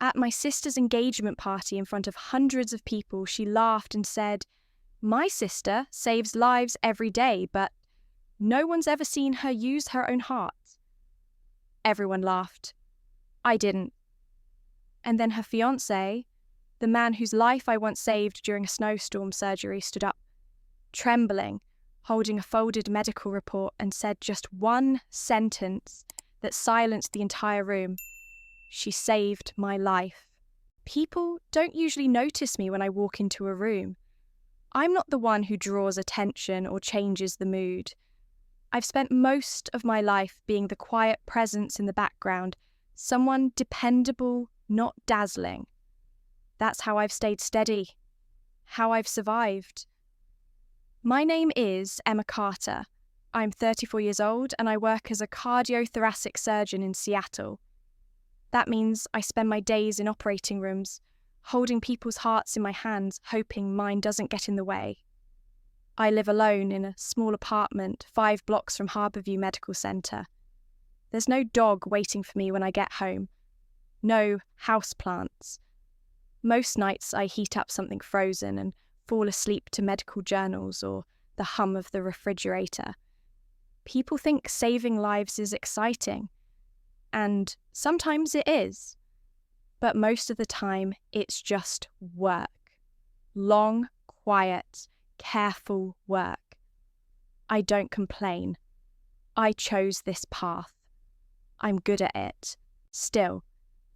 At my sister's engagement party in front of hundreds of people, she laughed and said, "My sister saves lives every day, but no one's ever seen her use her own heart." Everyone laughed. I didn't. And then her fiancé, the man whose life I once saved during a snowstorm surgery, stood up, trembling, holding a folded medical report, and said just one sentence that silenced the entire room. "She saved my life." People don't usually notice me when I walk into a room. I'm not the one who draws attention or changes the mood. I've spent most of my life being the quiet presence in the background, someone dependable, not dazzling. That's how I've stayed steady, how I've survived. My name is Emma Carter. I'm 34 years old and I work as a cardiothoracic surgeon in Seattle. That means I spend my days in operating rooms, holding people's hearts in my hands, hoping mine doesn't get in the way. I live alone in a small apartment 5 blocks from Harborview Medical Center. There's no dog waiting for me when I get home. No houseplants. Most nights I heat up something frozen and fall asleep to medical journals or the hum of the refrigerator. People think saving lives is exciting. And sometimes it is. But most of the time, it's just work. Long, quiet, careful work. I don't complain. I chose this path. I'm good at it. Still,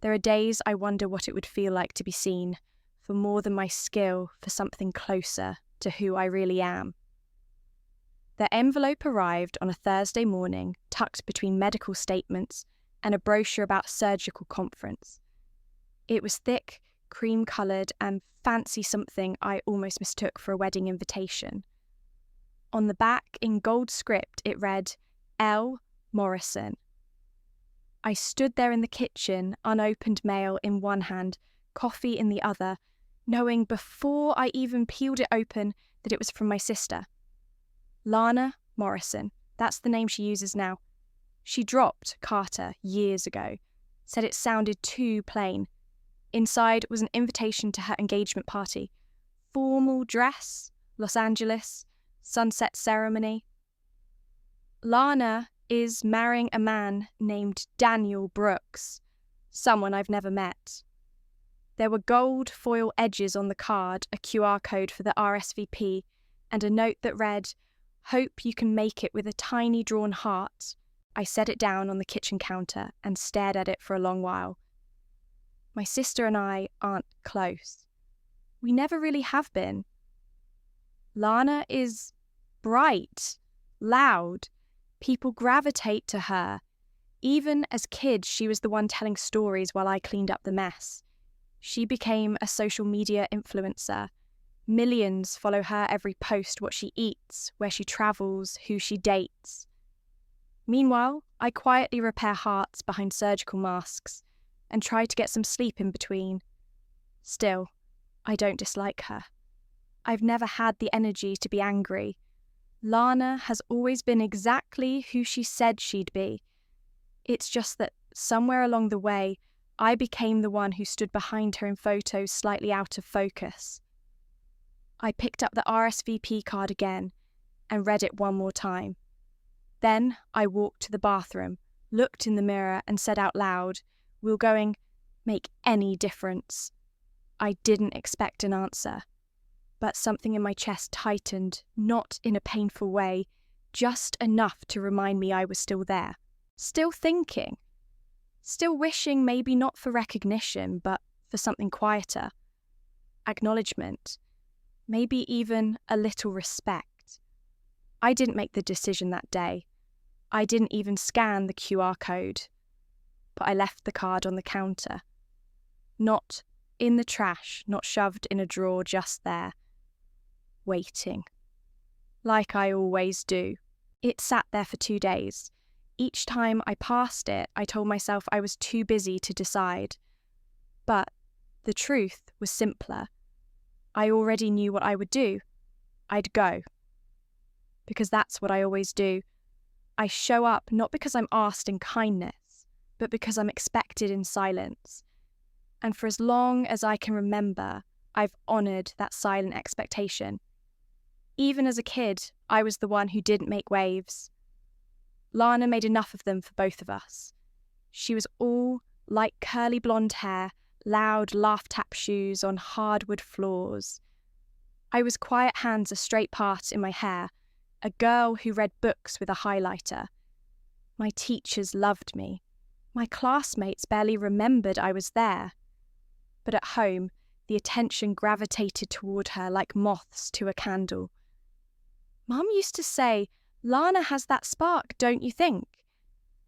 there are days I wonder what it would feel like to be seen, for more than my skill, for something closer to who I really am. The envelope arrived on a Thursday morning, tucked between medical statements and a brochure about a surgical conference. It was thick, cream-coloured, and fancy something I almost mistook for a wedding invitation. On the back, in gold script, it read, L. Morrison. I stood there in the kitchen, unopened mail in one hand, coffee in the other, knowing before I even peeled it open that it was from my sister. Lana Morrison, that's the name she uses now. She dropped Carter years ago, said it sounded too plain. Inside was an invitation to her engagement party. Formal dress, Los Angeles, sunset ceremony. Lana is marrying a man named Daniel Brooks, someone I've never met. There were gold foil edges on the card, a QR code for the RSVP, and a note that read, "Hope you can make it with a tiny drawn heart." I set it down on the kitchen counter and stared at it for a long while. My sister and I aren't close. We never really have been. Lana is bright, loud. People gravitate to her. Even as kids, she was the one telling stories while I cleaned up the mess. She became a social media influencer. Millions follow her every post, what she eats, where she travels, who she dates. Meanwhile, I quietly repair hearts behind surgical masks and try to get some sleep in between. Still, I don't dislike her. I've never had the energy to be angry. Lana has always been exactly who she said she'd be. It's just that somewhere along the way, I became the one who stood behind her in photos slightly out of focus. I picked up the RSVP card again and read it one more time. Then I walked to the bathroom, looked in the mirror and said out loud, "Will going make any difference?" I didn't expect an answer, but something in my chest tightened, not in a painful way, just enough to remind me I was still there, still thinking, still wishing maybe not for recognition, but for something quieter. Acknowledgement, maybe even a little respect. I didn't make the decision that day. I didn't even scan the QR code, but I left the card on the counter. Not in the trash, not shoved in a drawer, just there. Waiting. Like I always do. It sat there for 2 days. Each time I passed it, I told myself I was too busy to decide. But the truth was simpler. I already knew what I would do. I'd go. Because that's what I always do. I show up not because I'm asked in kindness, but because I'm expected in silence. And for as long as I can remember, I've honoured that silent expectation. Even as a kid, I was the one who didn't make waves. Lana made enough of them for both of us. She was all light curly blonde hair, loud laugh-tap shoes on hardwood floors. I was quiet hands a straight part in my hair, a girl who read books with a highlighter. My teachers loved me. My classmates barely remembered I was there. But at home, the attention gravitated toward her like moths to a candle. Mum used to say, "Lana has that spark, don't you think?"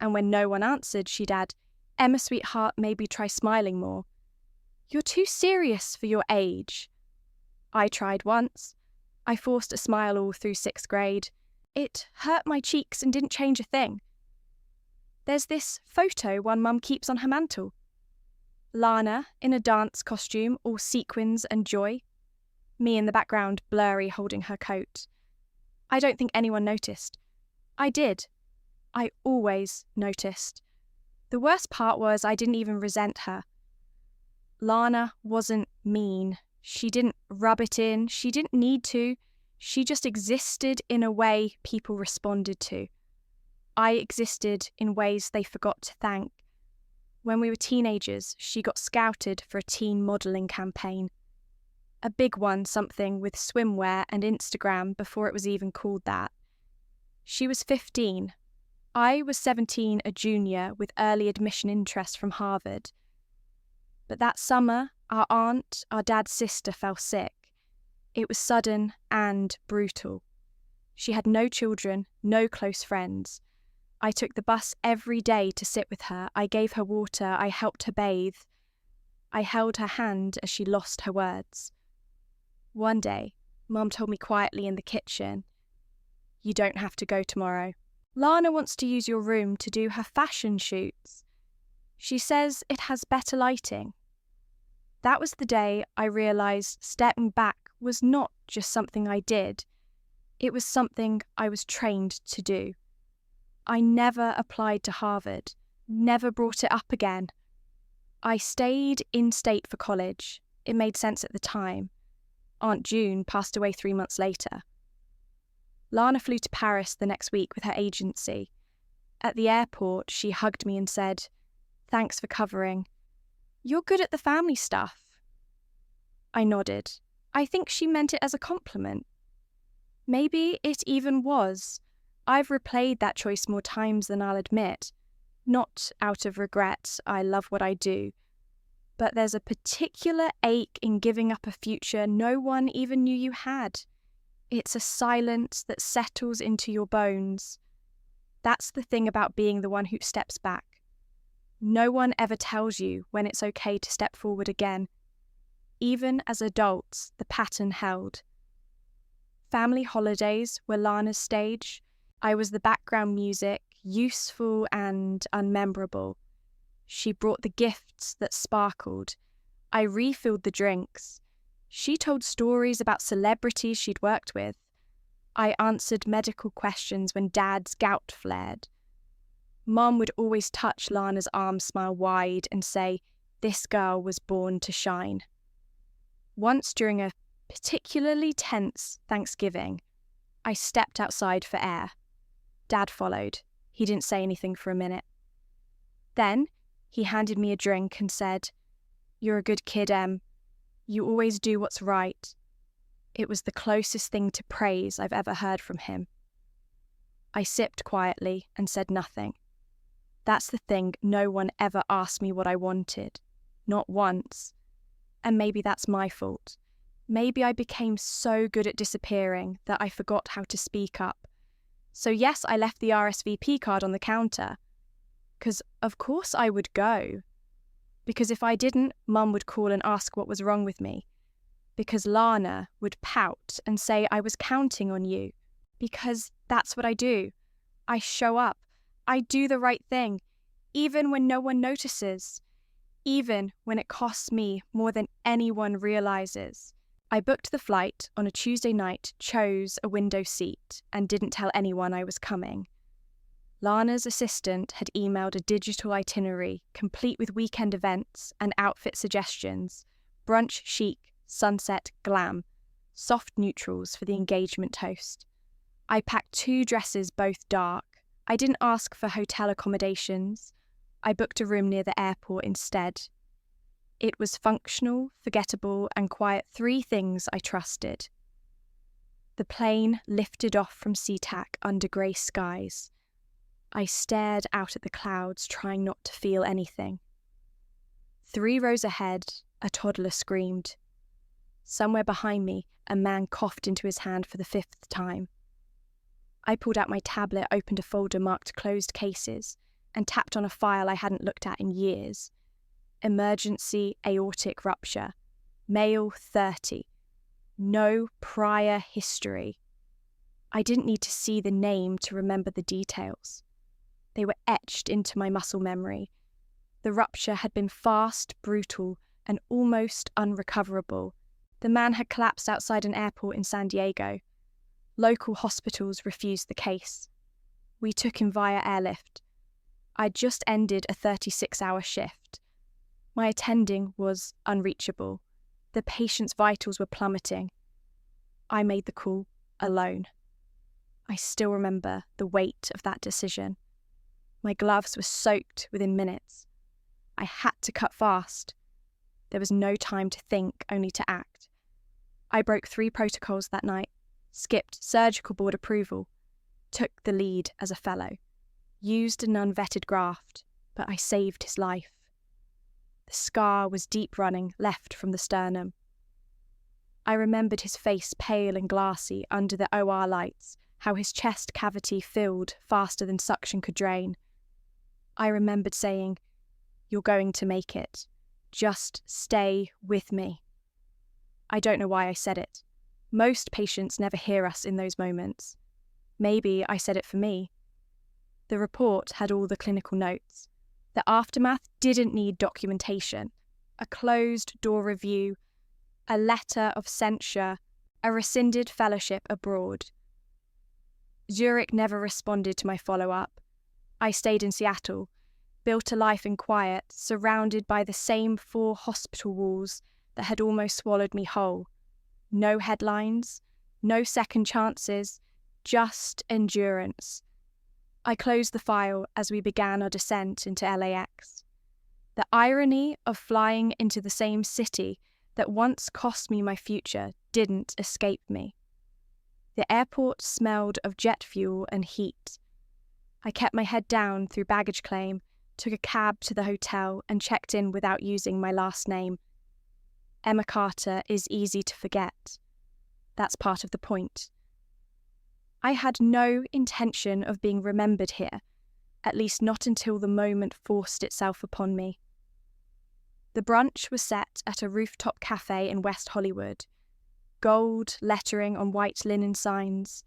And when no one answered, she'd add, "Emma, sweetheart, maybe try smiling more. You're too serious for your age." I tried once. I forced a smile all through 6th grade. It hurt my cheeks and didn't change a thing. There's this photo one mum keeps on her mantel. Lana in a dance costume, all sequins and joy. Me in the background, blurry, holding her coat. I don't think anyone noticed. I did. I always noticed. The worst part was I didn't even resent her. Lana wasn't mean. She didn't rub it in. She didn't need to. She just existed in a way people responded to. I existed in ways they forgot to thank. When we were teenagers, she got scouted for a teen modelling campaign. A big one, something with swimwear and Instagram before it was even called that. She was 15. I was 17, a junior with early admission interest from Harvard. But that summer, our aunt, our dad's sister, fell sick. It was sudden and brutal. She had no children, no close friends. I took the bus every day to sit with her. I gave her water. I helped her bathe. I held her hand as she lost her words. One day, Mum told me quietly in the kitchen, "You don't have to go tomorrow. Lana wants to use your room to do her fashion shoots. She says it has better lighting." That was the day I realised stepping back was not just something I did. It was something I was trained to do. I never applied to Harvard, never brought it up again. I stayed in state for college. It made sense at the time. Aunt June passed away 3 months later. Lana flew to Paris the next week with her agency. At the airport, she hugged me and said, "Thanks for covering. You're good at the family stuff." I nodded. I think she meant it as a compliment. Maybe it even was. I've replayed that choice more times than I'll admit. Not out of regret, I love what I do. But there's a particular ache in giving up a future no one even knew you had. It's a silence that settles into your bones. That's the thing about being the one who steps back. No one ever tells you when it's okay to step forward again. Even as adults, the pattern held. Family holidays were Lana's stage. I was the background music, useful and unmemorable. She brought the gifts that sparkled. I refilled the drinks. She told stories about celebrities she'd worked with. I answered medical questions when Dad's gout flared. Mum would always touch Lana's arm, smile wide, and say, "This girl was born to shine." Once during a particularly tense Thanksgiving, I stepped outside for air. Dad followed. He didn't say anything for a minute. Then he handed me a drink and said, "You're a good kid, Em. You always do what's right." It was the closest thing to praise I've ever heard from him. I sipped quietly and said nothing. That's the thing, no one ever asked me what I wanted. Not once. And maybe that's my fault. Maybe I became so good at disappearing that I forgot how to speak up. So yes, I left the RSVP card on the counter. Because of course I would go. Because if I didn't, Mum would call and ask what was wrong with me. Because Lana would pout and say I was counting on you. Because that's what I do. I show up. I do the right thing, even when no one notices. Even when it costs me more than anyone realizes. I booked the flight on a Tuesday night, chose a window seat, and didn't tell anyone I was coming. Lana's assistant had emailed a digital itinerary complete with weekend events and outfit suggestions, brunch chic, sunset glam, soft neutrals for the engagement toast. I packed 2 dresses, both dark. I didn't ask for hotel accommodations. I booked a room near the airport instead. It was functional, forgettable, and quiet, 3 things I trusted. The plane lifted off from SeaTac under grey skies. I stared out at the clouds, trying not to feel anything. 3 rows ahead, a toddler screamed. Somewhere behind me, a man coughed into his hand for the 5th time. I pulled out my tablet, opened a folder marked closed cases, and tapped on a file I hadn't looked at in years. Emergency aortic rupture. Male 30. No prior history. I didn't need to see the name to remember the details. They were etched into my muscle memory. The rupture had been fast, brutal, and almost unrecoverable. The man had collapsed outside an airport in San Diego. Local hospitals refused the case. We took him via airlift. I'd just ended a 36-hour shift. My attending was unreachable. The patient's vitals were plummeting. I made the call alone. I still remember the weight of that decision. My gloves were soaked within minutes. I had to cut fast. There was no time to think, only to act. I broke 3 protocols that night, skipped surgical board approval, took the lead as a fellow, used an unvetted graft, but I saved his life. The scar was deep running, left from the sternum. I remembered his face pale and glassy under the OR lights, how his chest cavity filled faster than suction could drain. I remembered saying, "You're going to make it. Just stay with me." I don't know why I said it. Most patients never hear us in those moments. Maybe I said it for me. The report had all the clinical notes. The aftermath didn't need documentation. A closed-door review, a letter of censure, a rescinded fellowship abroad. Zurich never responded to my follow-up. I stayed in Seattle, built a life in quiet, surrounded by the same 4 hospital walls that had almost swallowed me whole. No headlines, no second chances, just endurance. I closed the file as we began our descent into LAX. The irony of flying into the same city that once cost me my future didn't escape me. The airport smelled of jet fuel and heat. I kept my head down through baggage claim, took a cab to the hotel, and checked in without using my last name. Emma Carter is easy to forget. That's part of the point. I had no intention of being remembered here, at least not until the moment forced itself upon me. The brunch was set at a rooftop cafe in West Hollywood. Gold lettering on white linen signs,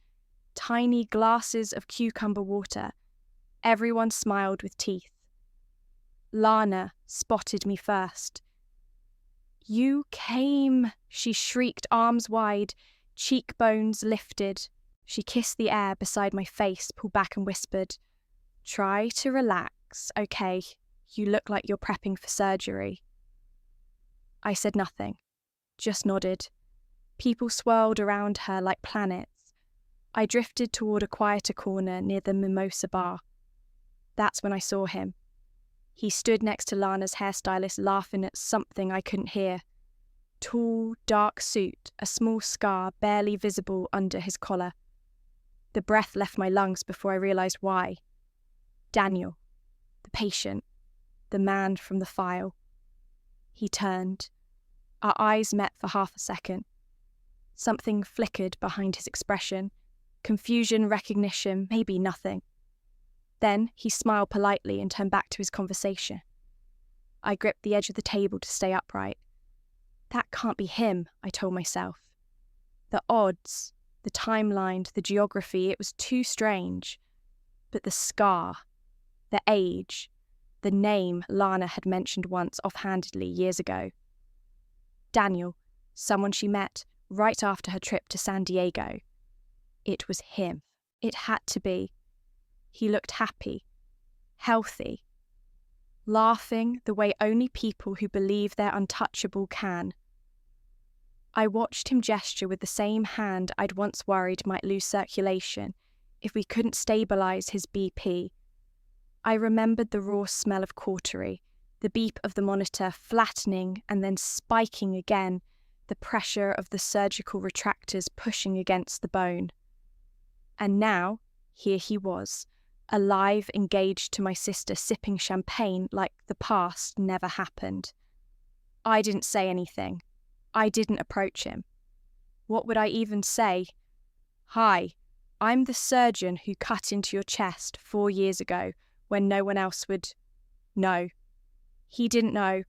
tiny glasses of cucumber water. Everyone smiled with teeth. Lana spotted me first. "You came," she shrieked, arms wide, cheekbones lifted. She kissed the air beside my face, pulled back and whispered, "Try to relax, okay? You look like you're prepping for surgery." I said nothing, just nodded. People swirled around her like planets. I drifted toward a quieter corner near the Mimosa Bar. That's when I saw him. He stood next to Lana's hairstylist, laughing at something I couldn't hear. Tall, dark suit, a small scar barely visible under his collar. The breath left my lungs before I realized why. Daniel, the patient, the man from the file. He turned. Our eyes met for half a second. Something flickered behind his expression. Confusion, recognition, maybe nothing. Then he smiled politely and turned back to his conversation. I gripped the edge of the table to stay upright. That can't be him, I told myself. The odds, the timeline, the geography, it was too strange. But the scar, the age, the name Lana had mentioned once offhandedly years ago. Daniel, someone she met right after her trip to San Diego. It was him. It had to be. He looked happy, healthy, laughing the way only people who believe they're untouchable can. I watched him gesture with the same hand I'd once worried might lose circulation if we couldn't stabilise his BP. I remembered the raw smell of cautery, the beep of the monitor flattening and then spiking again, the pressure of the surgical retractors pushing against the bone. And now, here he was, alive, engaged to my sister, sipping champagne like the past never happened. I didn't say anything. I didn't approach him. What would I even say? Hi, I'm the surgeon who cut into your chest 4 years ago when no one else would. No. He didn't know.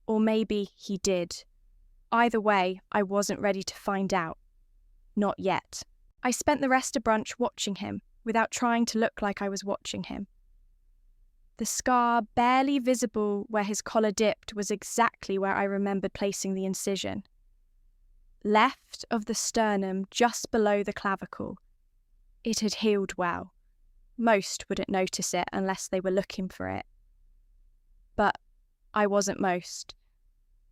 Or maybe he did. Either way, I wasn't ready to find out. Not yet. I spent the rest of brunch watching him, without trying to look like I was watching him. The scar, barely visible where his collar dipped, was exactly where I remembered placing the incision. Left of the sternum, just below the clavicle. It had healed well. Most wouldn't notice it unless they were looking for it. But I wasn't most.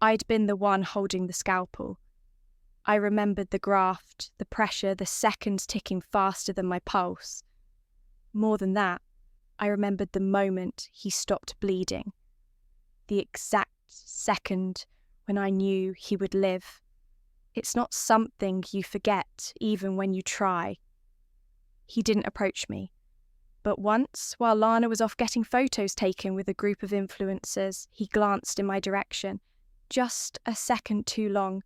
I'd been the one holding the scalpel. I remembered the graft, the pressure, the seconds ticking faster than my pulse. More than that, I remembered the moment he stopped bleeding. The exact second when I knew he would live. It's not something you forget, even when you try. He didn't approach me. But once, while Lana was off getting photos taken with a group of influencers, he glanced in my direction, just a second too long.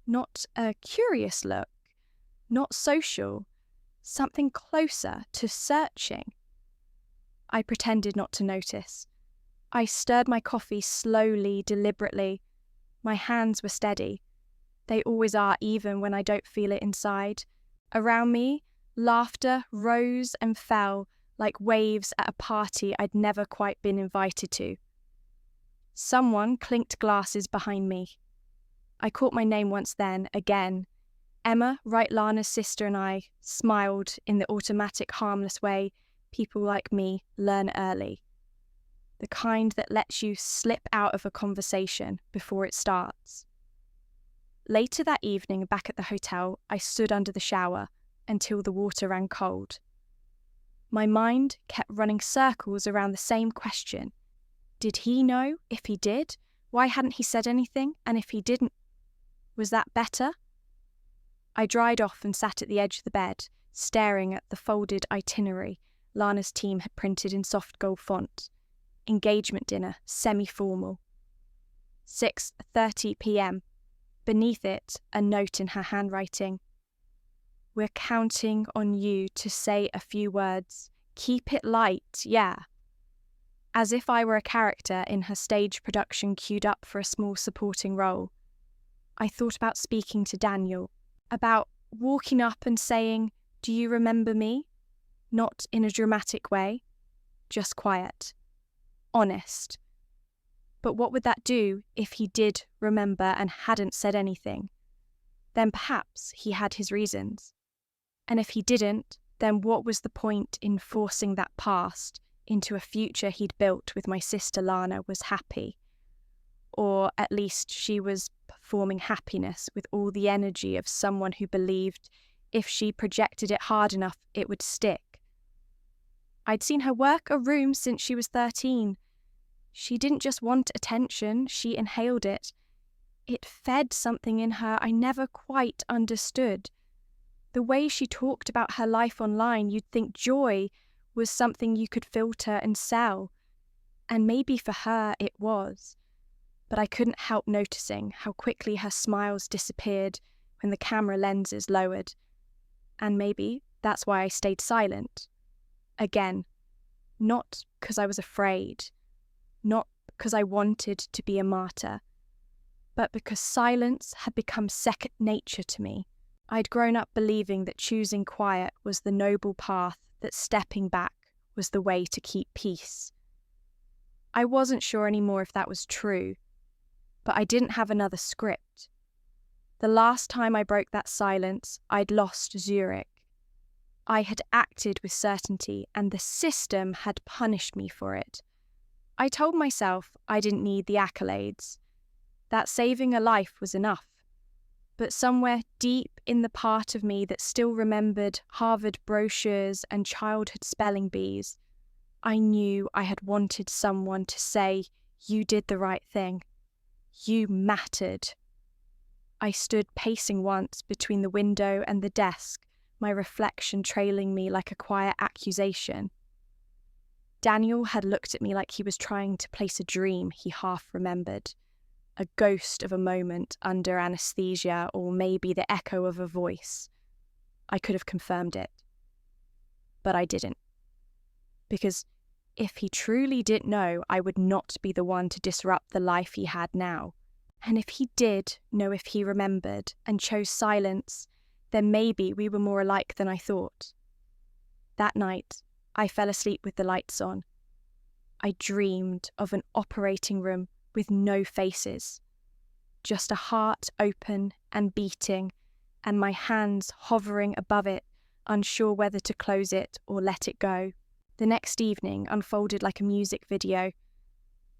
Not a curious look, not social, something closer to searching. I pretended not to notice. I stirred my coffee slowly, deliberately. My hands were steady. They always are, even when I don't feel it inside. Around me, laughter rose and fell like waves at a party I'd never quite been invited to. Someone clinked glasses behind me. I caught my name once then, again. Emma, right, Lana's sister, and I smiled in the automatic, harmless way people like me learn early. The kind that lets you slip out of a conversation before it starts. Later that evening, back at the hotel, I stood under the shower until the water ran cold. My mind kept running circles around the same question. Did he know? If he did, why hadn't he said anything? And if he didn't, was that better? I dried off and sat at the edge of the bed, staring at the folded itinerary Lana's team had printed in soft gold font. Engagement dinner, semi-formal. 6:30 p.m. Beneath it, a note in her handwriting. We're counting on you to say a few words. Keep it light, yeah. As if I were a character in her stage production queued up for a small supporting role. I thought about speaking to Daniel, about walking up and saying, "Do you remember me?" Not in a dramatic way, just quiet, honest. But what would that do if he did remember and hadn't said anything? Then perhaps he had his reasons. And if he didn't, then what was the point in forcing that past into a future he'd built with my sister Lana was happy? Or at least she was performing happiness with all the energy of someone who believed if she projected it hard enough, it would stick. I'd seen her work a room since she was 13. She didn't just want attention, she inhaled it. It fed something in her I never quite understood. The way she talked about her life online, you'd think joy was something you could filter and sell. And maybe for her it was. But I couldn't help noticing how quickly her smiles disappeared when the camera lenses lowered. And maybe that's why I stayed silent. Again, not because I was afraid, not because I wanted to be a martyr, but because silence had become second nature to me. I'd grown up believing that choosing quiet was the noble path, that stepping back was the way to keep peace. I wasn't sure anymore if that was true, but I didn't have another script. The last time I broke that silence, I'd lost Zurich. I had acted with certainty, and the system had punished me for it. I told myself I didn't need the accolades, that saving a life was enough. But somewhere deep in the part of me that still remembered Harvard brochures and childhood spelling bees, I knew I had wanted someone to say, "You did the right thing. You mattered." I stood pacing once between the window and the desk, my reflection trailing me like a quiet accusation. Daniel had looked at me like he was trying to place a dream he half remembered, a ghost of a moment under anesthesia, or maybe the echo of a voice. I could have confirmed it. But I didn't. Because if he truly didn't know, I would not be the one to disrupt the life he had now. And if he did know, if he remembered and chose silence, then maybe we were more alike than I thought. That night, I fell asleep with the lights on. I dreamed of an operating room with no faces, just a heart open and beating, and my hands hovering above it, unsure whether to close it or let it go. The next evening unfolded like a music video.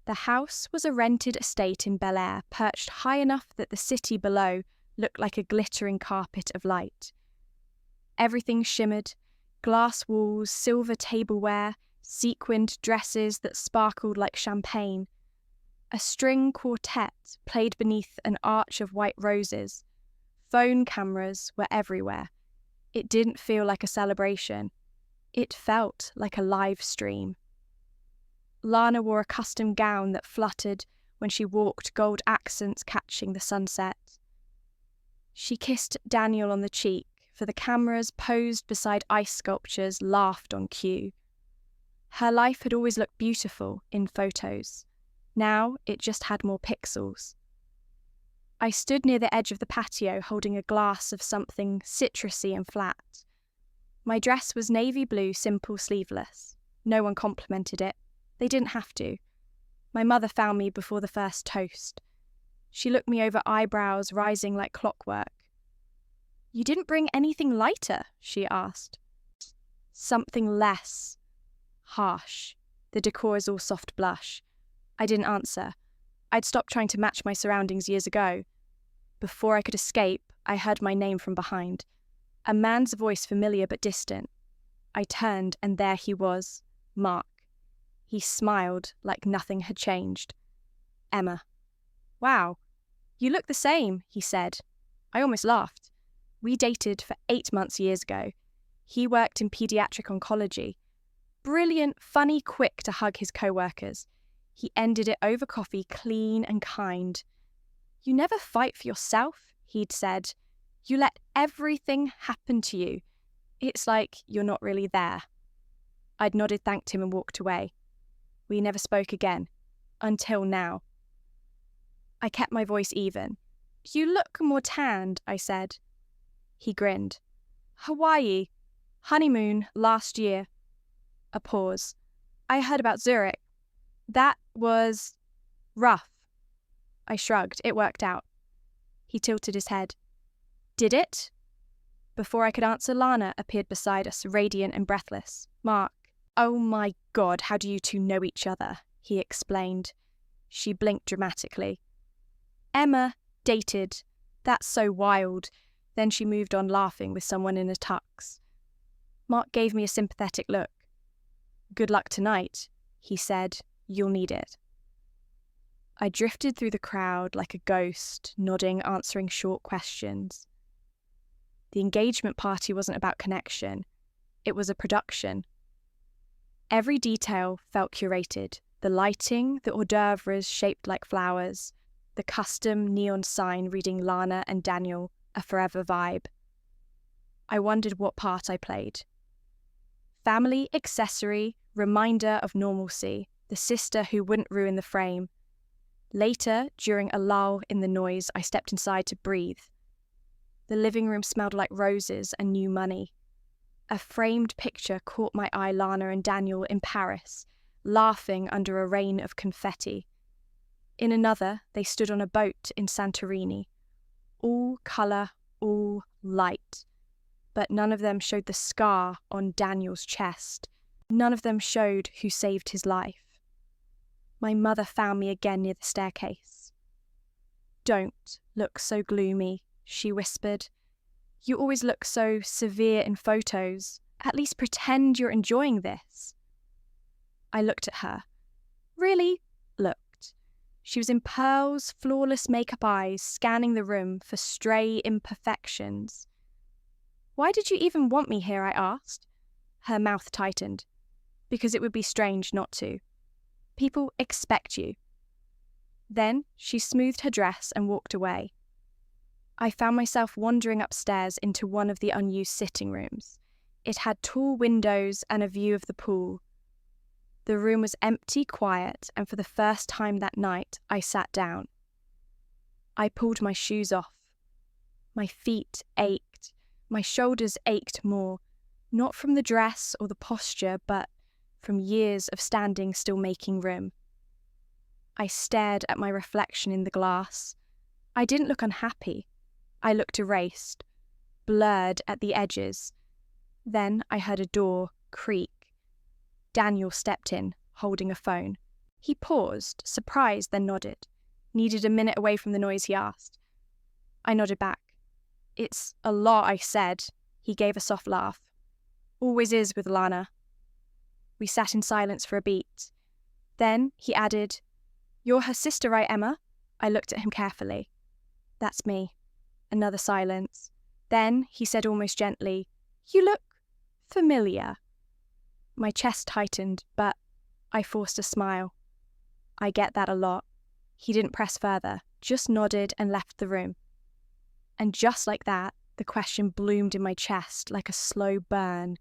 The house was a rented estate in Bel Air, perched high enough that the city below looked like a glittering carpet of light. Everything shimmered: glass walls, silver tableware, sequined dresses that sparkled like champagne. A string quartet played beneath an arch of white roses. Phone cameras were everywhere. It didn't feel like a celebration. It felt like a live stream. Lana wore a custom gown that fluttered when she walked, gold accents catching the sunset. She kissed Daniel on the cheek, for the cameras posed beside ice sculptures laughed on cue. Her life had always looked beautiful in photos. Now it just had more pixels. I stood near the edge of the patio holding a glass of something citrusy and flat. My dress was navy blue, simple, sleeveless. No one complimented it. They didn't have to. My mother found me before the first toast. She looked me over, eyebrows rising like clockwork. "You didn't bring anything lighter?" she asked. "Something less harsh. The decor is all soft blush." I didn't answer. I'd stopped trying to match my surroundings years ago. Before I could escape, I heard my name from behind. A man's voice, familiar but distant. I turned, and there he was, Mark. He smiled like nothing had changed. "Emma." "Wow, you look the same," he said. I almost laughed. We dated for 8 months years ago. He worked in pediatric oncology. Brilliant, funny, quick to hug his co-workers. He ended it over coffee, clean and kind. "You never fight for yourself," he'd said. "You let everything happen to you. It's like you're not really there." I'd nodded, thanked him, and walked away. We never spoke again. Until now. I kept my voice even. "You look more tanned," I said. He grinned. "Hawaii. Honeymoon last year." A pause. "I heard about Zurich. That was rough." I shrugged. It worked out. He tilted his head. "Did it?" Before I could answer, Lana appeared beside us, radiant and breathless. "Mark." "Oh my God, how do you two know each other?" he explained. She blinked dramatically. "Emma dated. That's so wild." Then she moved on, laughing with someone in a tux. Mark gave me a sympathetic look. "Good luck tonight," he said. "You'll need it." I drifted through the crowd like a ghost, nodding, answering short questions. The engagement party wasn't about connection. It was a production. Every detail felt curated. The lighting, the hors d'oeuvres shaped like flowers, the custom neon sign reading Lana and Daniel, a forever vibe. I wondered what part I played. Family, accessory, reminder of normalcy, the sister who wouldn't ruin the frame. Later, during a lull in the noise, I stepped inside to breathe. The living room smelled like roses and new money. A framed picture caught my eye: Lana and Daniel in Paris, laughing under a rain of confetti. In another, they stood on a boat in Santorini. All colour, all light. but none of them showed the scar on Daniel's chest. None of them showed who saved his life. My mother found me again near the staircase. "Don't look so gloomy," she whispered. "You always look so severe in photos. At least pretend you're enjoying this." I looked at her. Really looked. She was in Pearl's flawless makeup eyes, scanning the room for stray imperfections. "Why did you even want me here?" I asked. Her mouth tightened. "Because it would be strange not to. People expect you." Then she smoothed her dress and walked away. I found myself wandering upstairs into one of the unused sitting rooms. It had tall windows and a view of the pool. The room was empty, quiet, and for the first time that night, I sat down. I pulled my shoes off. My feet ached. My shoulders ached more, not from the dress or the posture, but from years of standing still making room. I stared at my reflection in the glass. I didn't look unhappy. I looked erased, blurred at the edges. Then I heard a door creak. Daniel stepped in, holding a phone. He paused, surprised, then nodded. "Needed a minute away from the noise?" he asked. I nodded back. "It's a lot," I said. He gave a soft laugh. "Always is with Lana." We sat in silence for a beat. Then he added, "You're her sister, right, Emma?" I looked at him carefully. "That's me." Another silence. Then he said almost gently, "You look familiar." My chest tightened, but I forced a smile. "I get that a lot." He didn't press further, just nodded and left the room. And just like that, the question bloomed in my chest like a slow burn.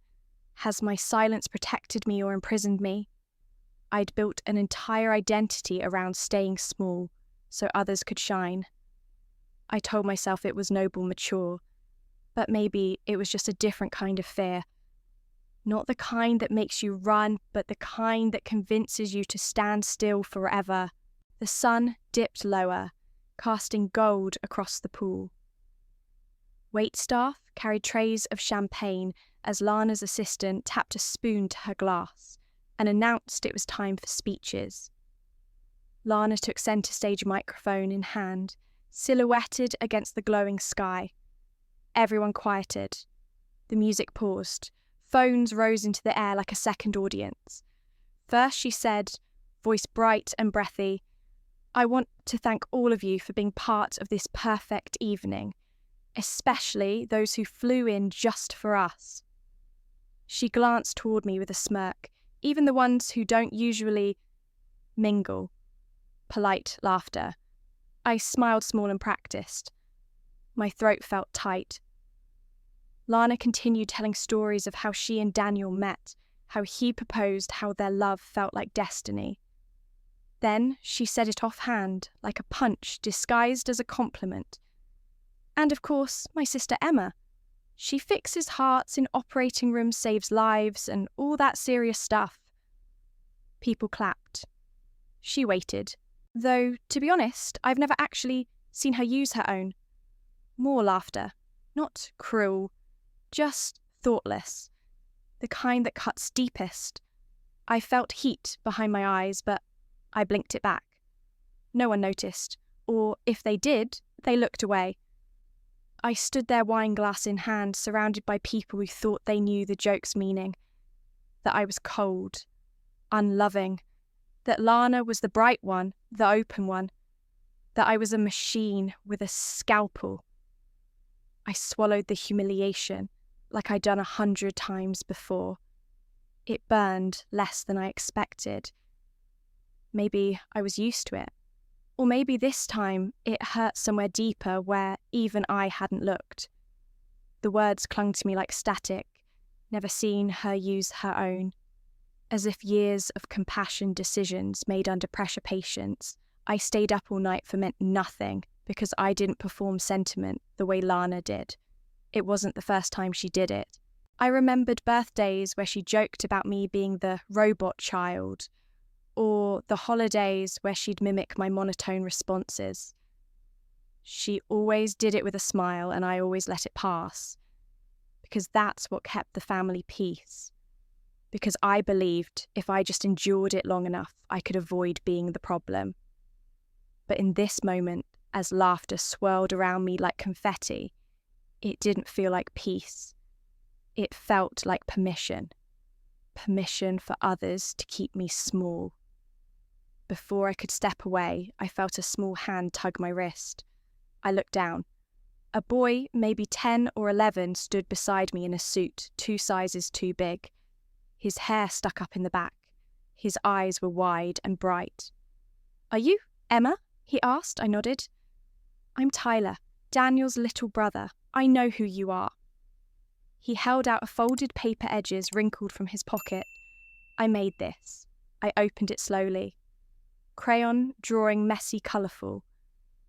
Has my silence protected me or imprisoned me? I'd built an entire identity around staying small, so others could shine. I told myself it was noble, mature, but maybe it was just a different kind of fear. Not the kind that makes you run, but the kind that convinces you to stand still forever. The sun dipped lower, casting gold across the pool. Waitstaff carried trays of champagne as Lana's assistant tapped a spoon to her glass and announced it was time for speeches. Lana took centre stage microphone in hand, silhouetted against the glowing sky. Everyone quieted. The music paused. Phones rose into the air like a second audience. First she said, voice bright and breathy, "I want to thank all of you for being part of this perfect evening, especially those who flew in just for us." She glanced toward me with a smirk, even the ones who don't usually mingle. Polite laughter. I smiled small and practiced. My throat felt tight. Lana continued telling stories of how she and Daniel met, how he proposed, how their love felt like destiny. Then she said it offhand, like a punch disguised as a compliment. "And of course, my sister Emma. She fixes hearts in operating rooms, saves lives, and all that serious stuff." People clapped. She waited, though, to be honest, I've never actually seen her use her own. More laughter. Not cruel, just thoughtless. The kind that cuts deepest. I felt heat behind my eyes, but I blinked it back. No one noticed, or if they did, they looked away. I stood there, wine glass in hand, surrounded by people who thought they knew the joke's meaning. That I was cold, unloving. That Lana was the bright one, the open one. That I was a machine with a scalpel. I swallowed the humiliation, like I'd done 100 times before. It burned less than I expected. Maybe I was used to it. Or maybe this time it hurt somewhere deeper where even I hadn't looked. The words clung to me like static, never seen her use her own. As if years of compassion decisions made under pressure patience, I stayed up all night for meant nothing because I didn't perform sentiment the way Lana did. It wasn't the first time she did it. I remembered birthdays where she joked about me being the robot child, or the holidays where she'd mimic my monotone responses. She always did it with a smile and I always let it pass, because that's what kept the family peace. Because I believed if I just endured it long enough, I could avoid being the problem. But in this moment, as laughter swirled around me like confetti, it didn't feel like peace. It felt like permission. Permission for others to keep me small. Before I could step away, I felt a small hand tug my wrist. I looked down. A boy, maybe 10 or 11, stood beside me in a suit 2 sizes too big. His hair stuck up in the back. His eyes were wide and bright. "Are you Emma?" he asked. I nodded. "I'm Tyler, Daniel's little brother. I know who you are." He held out a folded paper edges wrinkled from his pocket. "I made this." I opened it slowly. Crayon drawing messy, colourful.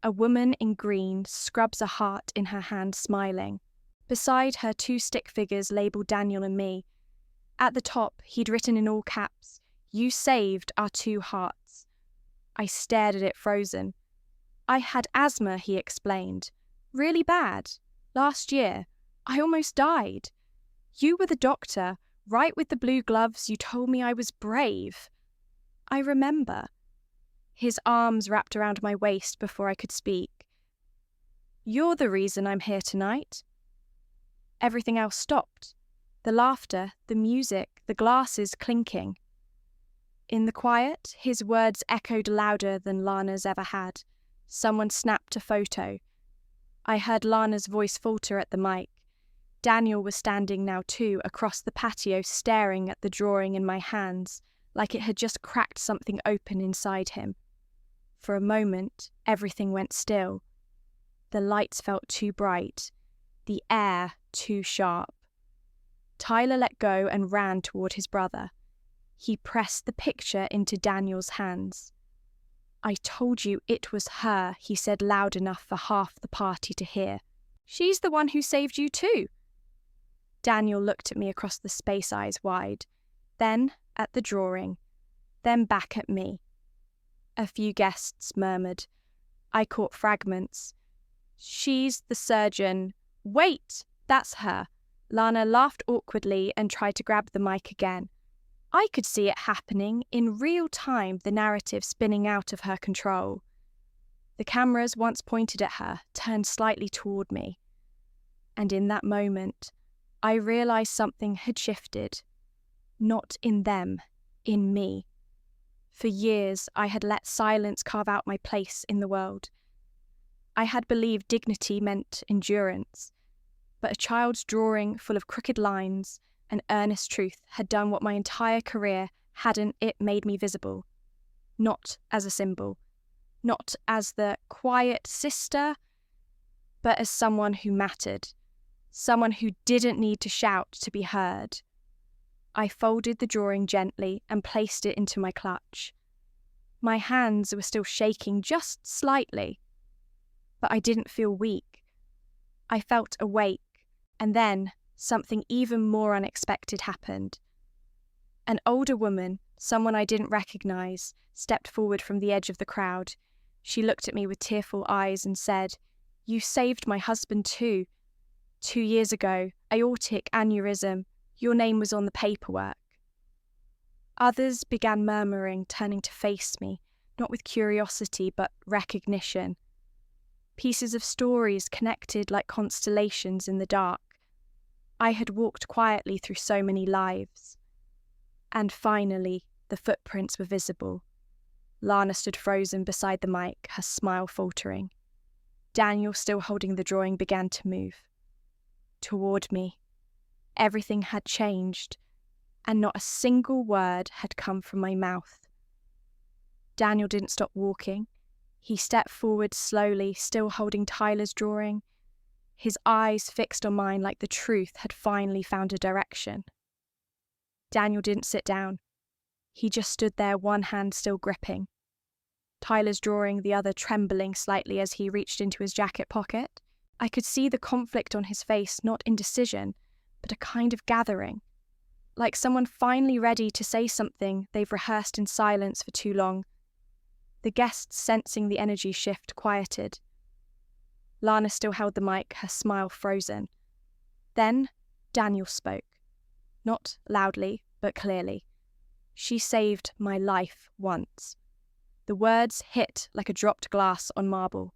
A woman in green scrubs a heart in her hand, smiling. Beside her, 2 stick figures labelled Daniel and me. At the top, he'd written in all caps, "You saved our 2 hearts." I stared at it, frozen. "I had asthma," he explained. "Really bad. Last year. I almost died. You were the doctor, right with the blue gloves. You told me I was brave." I remember. His arms wrapped around my waist before I could speak. "You're the reason I'm here tonight." Everything else stopped. The laughter, the music, the glasses clinking. In the quiet, his words echoed louder than Lana's ever had. Someone snapped a photo. I heard Lana's voice falter at the mic. Daniel was standing now too, across the patio, staring at the drawing in my hands, like it had just cracked something open inside him. For a moment, everything went still. The lights felt too bright, the air too sharp. Tyler let go and ran toward his brother. He pressed the picture into Daniel's hands. "I told you it was her," he said loud enough for half the party to hear. "She's the one who saved you too." Daniel looked at me across the space, eyes wide, then at the drawing, then back at me. A few guests murmured. I caught fragments. "She's the surgeon." "Wait, that's her." Lana laughed awkwardly and tried to grab the mic again. I could see it happening in real time, the narrative spinning out of her control. The cameras, once pointed at her, turned slightly toward me. And in that moment, I realized something had shifted. Not in them, in me. For years, I had let silence carve out my place in the world. I had believed dignity meant endurance, but a child's drawing full of crooked lines and earnest truth had done what my entire career hadn't. It made me visible. Not as a symbol, not as the quiet sister, but as someone who mattered, someone who didn't need to shout to be heard. I folded the drawing gently and placed it into my clutch. My hands were still shaking just slightly, but I didn't feel weak. I felt awake, and then something even more unexpected happened. An older woman, someone I didn't recognize, stepped forward from the edge of the crowd. She looked at me with tearful eyes and said, "You saved my husband too. 2 years ago, aortic aneurysm. Your name was on the paperwork." Others began murmuring, turning to face me, not with curiosity but recognition. Pieces of stories connected like constellations in the dark. I had walked quietly through so many lives. And finally, the footprints were visible. Lana stood frozen beside the mic, her smile faltering. Daniel, still holding the drawing, began to move. Toward me. Everything had changed, and not a single word had come from my mouth. Daniel didn't stop walking. He stepped forward slowly, still holding Tyler's drawing, his eyes fixed on mine like the truth had finally found a direction. Daniel didn't sit down. He just stood there, one hand still gripping. Tyler's drawing, the other trembling slightly as he reached into his jacket pocket. I could see the conflict on his face, not indecision, but a kind of gathering. Like someone finally ready to say something they've rehearsed in silence for too long. The guests, sensing the energy shift, quieted. Lana still held the mic, her smile frozen. Then, Daniel spoke. Not loudly, but clearly. She saved my life once. The words hit like a dropped glass on marble.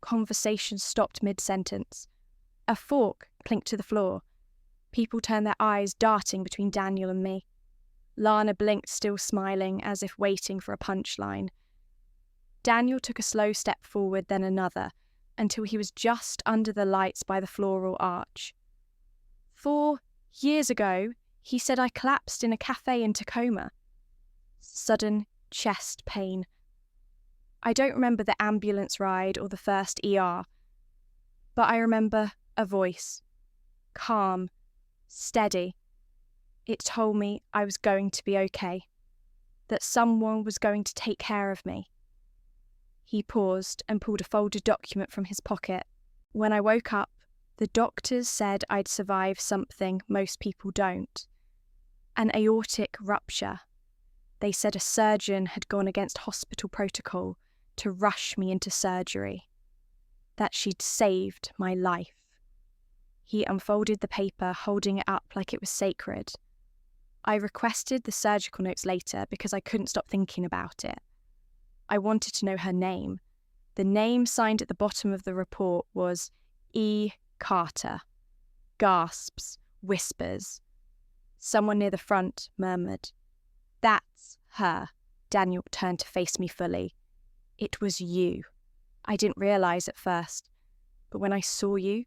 Conversation stopped mid-sentence. A fork clinked to the floor. People turned their eyes darting between Daniel and me. Lana blinked, still smiling, as if waiting for a punchline. Daniel took a slow step forward, then another, until he was just under the lights by the floral arch. 4 years ago, he said I collapsed in a cafe in Tacoma. Sudden chest pain. I don't remember the ambulance ride or the first ER, but I remember a voice. Calm, steady. It told me I was going to be okay, that someone was going to take care of me. He paused and pulled a folded document from his pocket. When I woke up, the doctors said I'd survive something most people don't. An aortic rupture. They said a surgeon had gone against hospital protocol to rush me into surgery. That she'd saved my life. He unfolded the paper, holding it up like it was sacred. I requested the surgical notes later because I couldn't stop thinking about it. I wanted to know her name. The name signed at the bottom of the report was E. Carter. Gasps, whispers. Someone near the front murmured, "That's her." Daniel turned to face me fully. "It was you." I didn't realise at first, but when I saw you,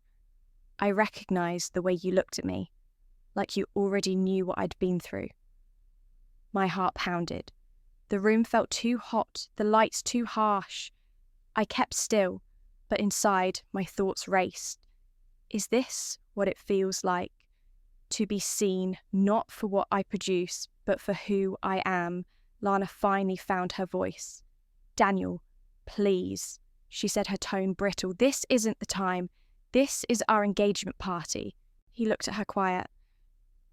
I recognised the way you looked at me, like you already knew what I'd been through. My heart pounded. The room felt too hot, the lights too harsh. I kept still, but inside my thoughts raced. Is this what it feels like? To be seen not for what I produce, but for who I am. Lana finally found her voice. "Daniel, please," she said, her tone brittle. "This isn't the time. This is our engagement party." He looked at her quiet.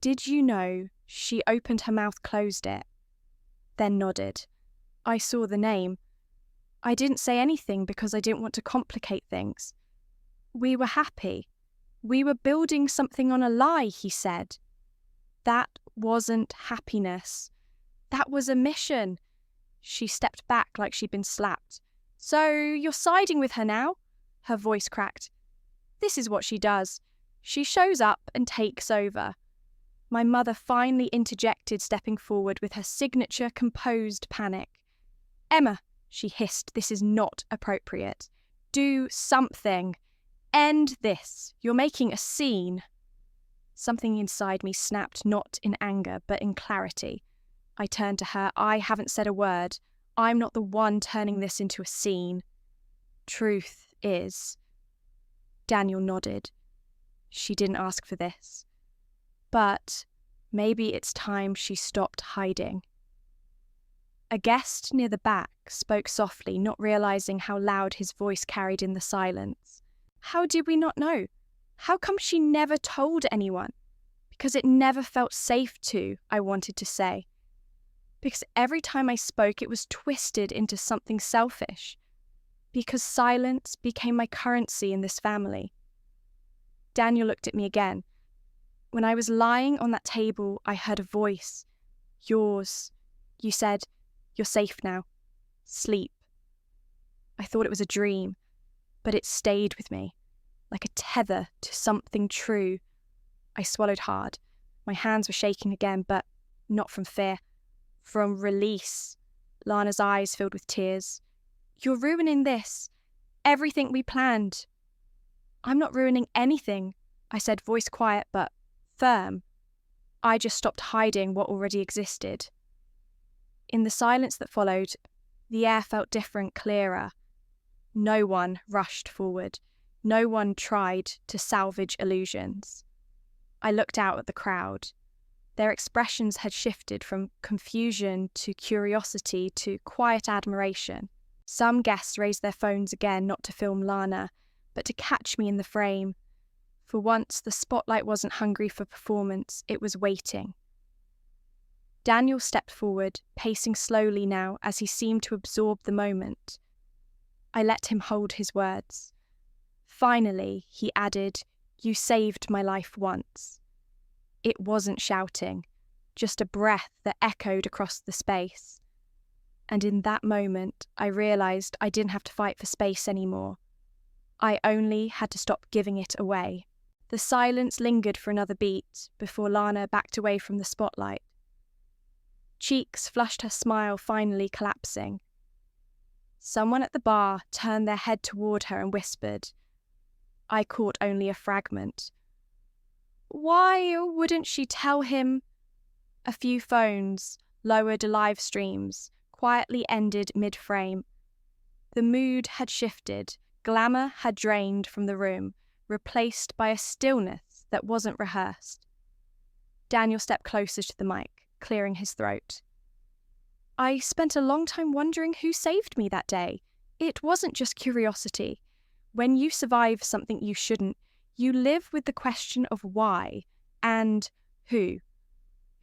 "Did you know?" She opened her mouth, closed it, then nodded. "I saw the name. I didn't say anything because I didn't want to complicate things. We were happy. We were building something on a lie," he said. "That wasn't happiness. That was a mission." She stepped back like she'd been slapped. "So you're siding with her now?" Her voice cracked. "This is what she does. She shows up and takes over." My mother finally interjected, stepping forward with her signature composed panic. "Emma," she hissed, "this is not appropriate. Do something. End this. You're making a scene." Something inside me snapped, not in anger, but in clarity. I turned to her. "I haven't said a word. I'm not the one turning this into a scene. Truth is..." Daniel nodded. She didn't ask for this. But maybe it's time she stopped hiding. A guest near the back spoke softly, not realising how loud his voice carried in the silence. "How did we not know? How come she never told anyone?" "Because it never felt safe to," I wanted to say. Because every time I spoke, it was twisted into something selfish. Because silence became my currency in this family. Daniel looked at me again. "When I was lying on that table, I heard a voice. Yours. You said, 'You're safe now. Sleep.' I thought it was a dream, but it stayed with me, like a tether to something true." I swallowed hard. My hands were shaking again, but not from fear. From release. Lana's eyes filled with tears. "You're ruining this. Everything we planned." "I'm not ruining anything," I said, voice quiet but firm. I just stopped hiding what already existed. In the silence that followed, the air felt different, clearer. No one rushed forward. No one tried to salvage illusions. I looked out at the crowd. Their expressions had shifted from confusion to curiosity to quiet admiration. Some guests raised their phones again, not to film Lana, but to catch me in the frame. For once, the spotlight wasn't hungry for performance, it was waiting. Daniel stepped forward, pacing slowly now as he seemed to absorb the moment. I let him hold his words. Finally, he added, "You saved my life once." It wasn't shouting, just a breath that echoed across the space. And in that moment, I realized I didn't have to fight for space anymore. I only had to stop giving it away. The silence lingered for another beat before Lana backed away from the spotlight. Cheeks flushed her smile finally collapsing. Someone at the bar turned their head toward her and whispered. I caught only a fragment. Why wouldn't she tell him? A few phones, lowered live streams, quietly ended mid-frame. The mood had shifted, glamour had drained from the room, replaced by a stillness that wasn't rehearsed. Daniel stepped closer to the mic, clearing his throat. I spent a long time wondering who saved me that day. It wasn't just curiosity. When you survive something you shouldn't, you live with the question of why and who.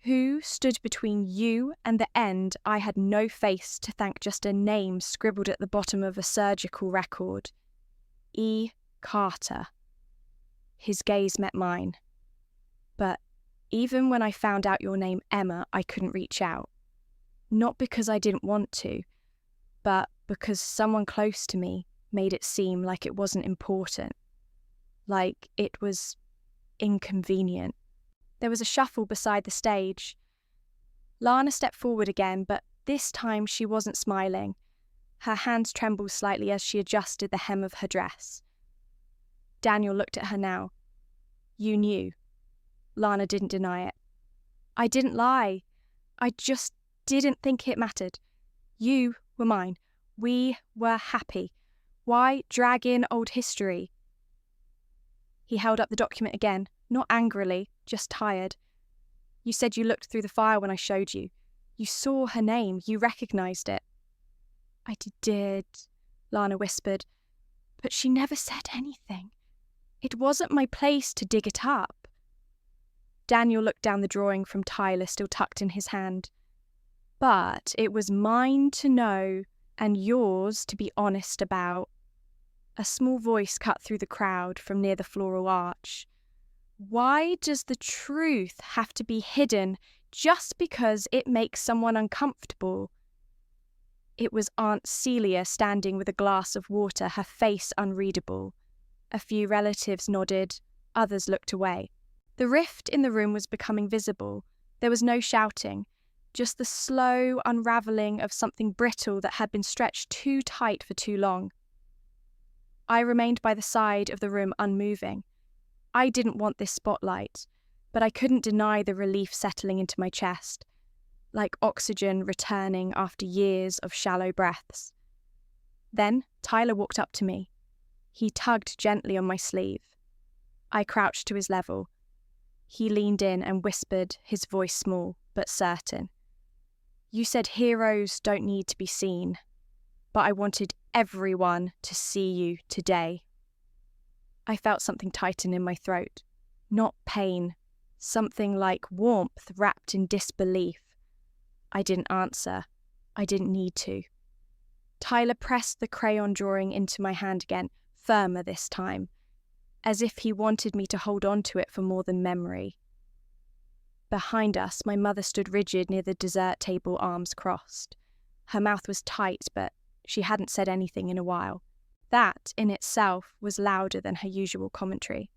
Who stood between you and the end I had no face to thank, just a name scribbled at the bottom of a surgical record. E. Carter. His gaze met mine. But even when I found out your name, Emma, I couldn't reach out. Not because I didn't want to, but because someone close to me made it seem like it wasn't important. Like it was inconvenient. There was a shuffle beside the stage. Lana stepped forward again, but this time she wasn't smiling. Her hands trembled slightly as she adjusted the hem of her dress. Daniel looked at her now. You knew. Lana didn't deny it. I didn't lie. I just didn't think it mattered. You were mine. We were happy. Why drag in old history? He held up the document again, not angrily, just tired. You said you looked through the file when I showed you. You saw her name. You recognized it. I did, Lana whispered, but she never said anything. It wasn't my place to dig it up. Daniel looked down the drawing from Tyler still tucked in his hand. But it was mine to know and yours to be honest about. A small voice cut through the crowd from near the floral arch. Why does the truth have to be hidden just because it makes someone uncomfortable? It was Aunt Celia standing with a glass of water, her face unreadable. A few relatives nodded, others looked away. The rift in the room was becoming visible. There was no shouting, just the slow unravelling of something brittle that had been stretched too tight for too long. I remained by the side of the room unmoving. I didn't want this spotlight, but I couldn't deny the relief settling into my chest, like oxygen returning after years of shallow breaths. Then Tyler walked up to me. He tugged gently on my sleeve. I crouched to his level. He leaned in and whispered, his voice small but certain. You said heroes don't need to be seen, but I wanted everyone to see you today. I felt something tighten in my throat. Not pain, something like warmth wrapped in disbelief. I didn't answer. I didn't need to. Tyler pressed the crayon drawing into my hand again, firmer this time, as if he wanted me to hold on to it for more than memory. Behind us, my mother stood rigid near the dessert table, arms crossed. Her mouth was tight, but she hadn't said anything in a while. That, in itself, was louder than her usual commentary.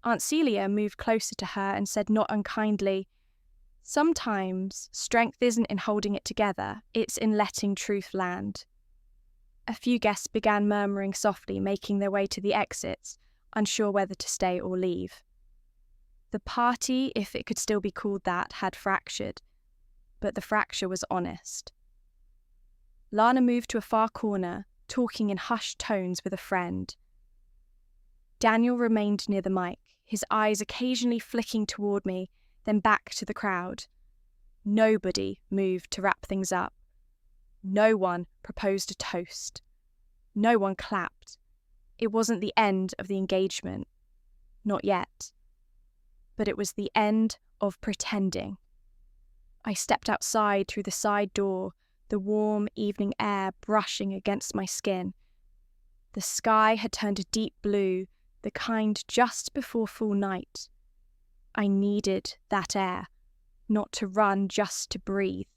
Aunt Celia moved closer to her and said not unkindly, sometimes strength isn't in holding it together, it's in letting truth land. A few guests began murmuring softly, making their way to the exits, unsure whether to stay or leave. The party, if it could still be called that, had fractured, but the fracture was honest. Lana moved to a far corner, talking in hushed tones with a friend. Daniel remained near the mic, his eyes occasionally flicking toward me, then back to the crowd. Nobody moved to wrap things up. No one proposed a toast. No one clapped. It wasn't the end of the engagement. Not yet. But it was the end of pretending. I stepped outside through the side door, the warm evening air brushing against my skin. The sky had turned a deep blue, the kind just before full night. I needed that air, not to run, just to breathe.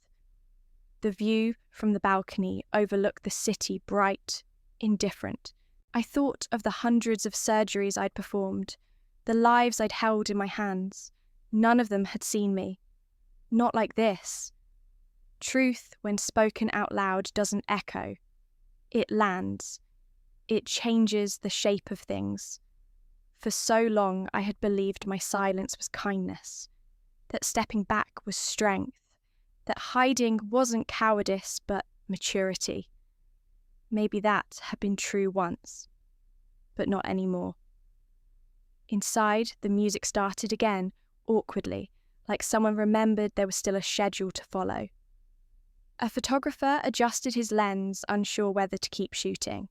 The view from the balcony overlooked the city, bright, indifferent. I thought of the hundreds of surgeries I'd performed, the lives I'd held in my hands. None of them had seen me. Not like this. Truth, when spoken out loud, doesn't echo. It lands. It changes the shape of things. For so long I had believed my silence was kindness, that stepping back was strength, that hiding wasn't cowardice but maturity. Maybe that had been true once, but not anymore. Inside, the music started again, awkwardly, like someone remembered there was still a schedule to follow. A photographer adjusted his lens, unsure whether to keep shooting.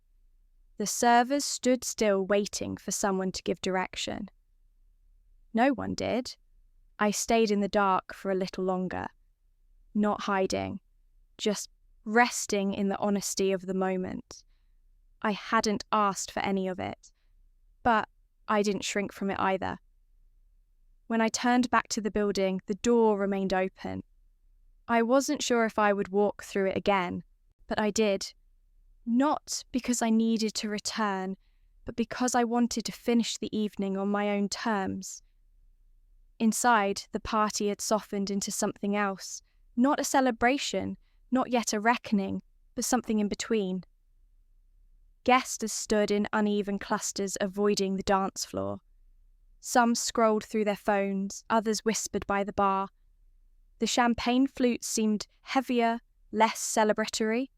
The servers stood still, waiting for someone to give direction. No one did. I stayed in the dark for a little longer, not hiding, just resting in the honesty of the moment. I hadn't asked for any of it, but I didn't shrink from it either. When I turned back to the building, the door remained open. I wasn't sure if I would walk through it again, but I did. Not because I needed to return, but because I wanted to finish the evening on my own terms. Inside, the party had softened into something else, not a celebration, not yet a reckoning, but something in between. Guests stood in uneven clusters, avoiding the dance floor. Some scrolled through their phones, others whispered by the bar. The champagne flutes seemed heavier, less celebratory.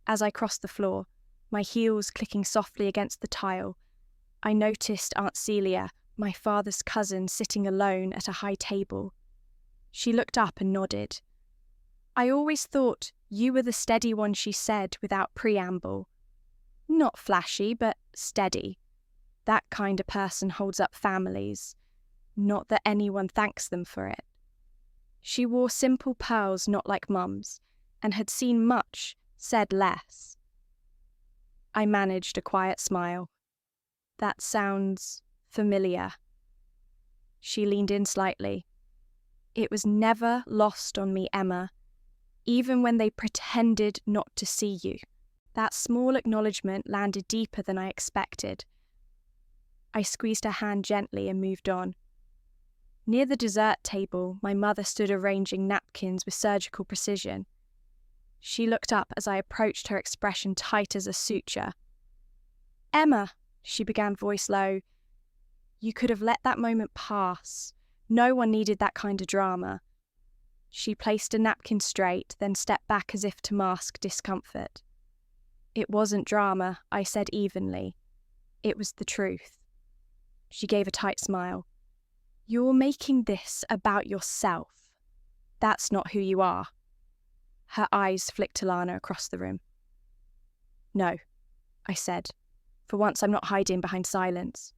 As I crossed the floor, my heels clicking softly against the tile, I noticed Aunt Celia, my father's cousin, sitting alone at a high table. She looked up and nodded. "I always thought you were the steady one," she said without preamble. "Not flashy, but steady. That kind of person holds up families. Not that anyone thanks them for it." She wore simple pearls not like Mum's, and had seen much, said less. I managed a quiet smile. "That sounds familiar." She leaned in slightly. "It was never lost on me, Emma, even when they pretended not to see you." That small acknowledgement landed deeper than I expected. I squeezed her hand gently and moved on. Near the dessert table, my mother stood arranging napkins with surgical precision. She looked up as I approached, her expression tight as a suture. "Emma," she began, voice low, "you could have let that moment pass. No one needed that kind of drama." She placed a napkin straight, then stepped back as if to mask discomfort. "It wasn't drama," I said evenly. "It was the truth." She gave a tight smile. "You're making this about yourself. That's not who you are." Her eyes flicked to Lana across the room. "No," I said. For once I'm not hiding behind silence.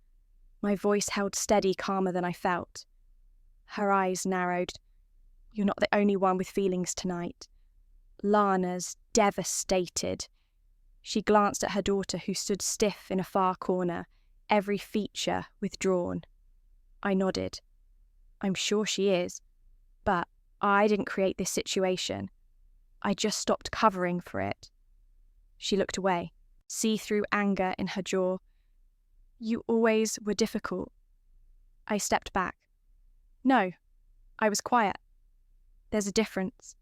My voice held steady, calmer than I felt. Her eyes narrowed. "You're not the only one with feelings tonight. Lana's devastated." She glanced at her daughter, who stood stiff in a far corner, every feature withdrawn. I nodded. "I'm sure she is, but I didn't create this situation. I just stopped covering for it." She looked away, see-through anger in her jaw. "You always were difficult." I stepped back. "No, I was quiet. There's a difference."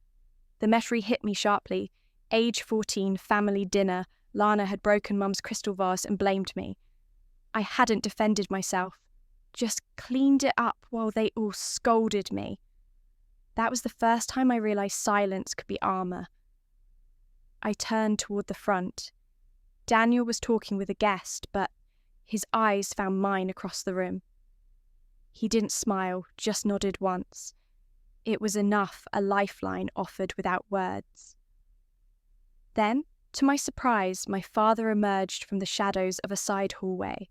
The memory hit me sharply. Age 14, family dinner. Lana had broken Mum's crystal vase and blamed me. I hadn't defended myself, just cleaned it up while they all scolded me. That was the first time I realised silence could be armour. I turned toward the front. Daniel was talking with a guest, but his eyes found mine across the room. He didn't smile, just nodded once. It was enough, a lifeline offered without words. Then, to my surprise, my father emerged from the shadows of a side hallway.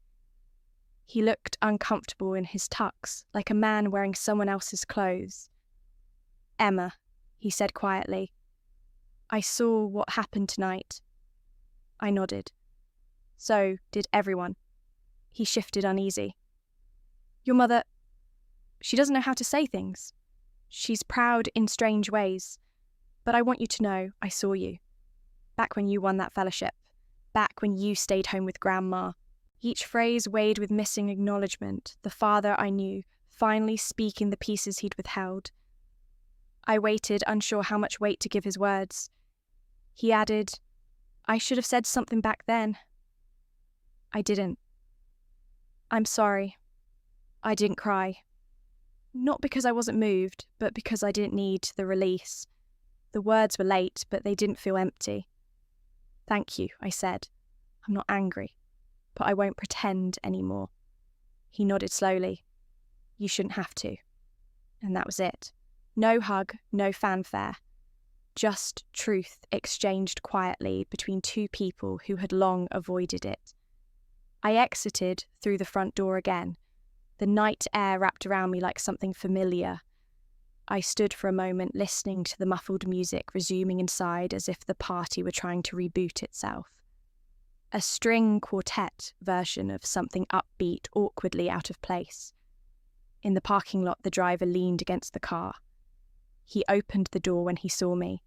He looked uncomfortable in his tux, like a man wearing someone else's clothes. "Emma," he said quietly, "I saw what happened tonight." I nodded. So did everyone. He shifted uneasy. "Your mother..." She doesn't know how to say things. She's proud in strange ways. But I want you to know I saw you. Back when you won that fellowship. Back when you stayed home with Grandma. Each phrase weighed with missing acknowledgement, the father I knew, finally speaking the pieces he'd withheld. I waited, unsure how much weight to give his words. He added, I should have said something back then. I didn't. I'm sorry. I didn't cry. Not because I wasn't moved, but because I didn't need the release. The words were late, but they didn't feel empty. Thank you, I said. I'm not angry, but I won't pretend anymore. He nodded slowly. You shouldn't have to. And that was it. No hug, no fanfare. Just truth exchanged quietly between two people who had long avoided it. I exited through the front door again. The night air wrapped around me like something familiar. I stood for a moment listening to the muffled music resuming inside as if the party were trying to reboot itself. A string quartet version of something upbeat awkwardly out of place. In the parking lot, the driver leaned against the car. He opened the door when he saw me.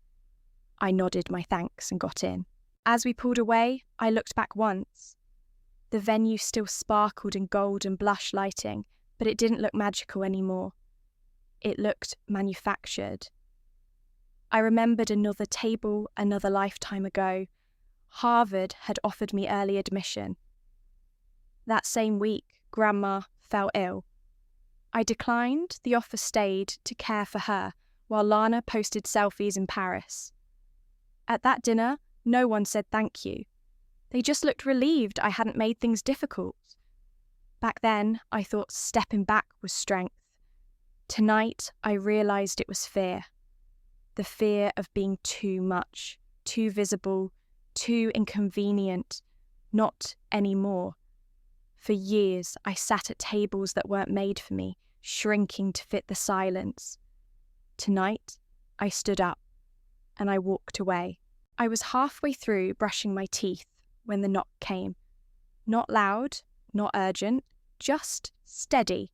I nodded my thanks and got in. As we pulled away, I looked back once. The venue still sparkled in gold and blush lighting, but it didn't look magical anymore. It looked manufactured. I remembered another table, another lifetime ago. Harvard had offered me early admission. That same week, Grandma fell ill. I declined, the offer stayed to care for her, while Lana posted selfies in Paris. At that dinner, no one said thank you. They just looked relieved I hadn't made things difficult. Back then, I thought stepping back was strength. Tonight, I realised it was fear. The fear of being too much, too visible, too inconvenient, not anymore. For years, I sat at tables that weren't made for me, shrinking to fit the silence. Tonight, I stood up, and I walked away. I was halfway through brushing my teeth when the knock came. Not loud, not urgent, just steady.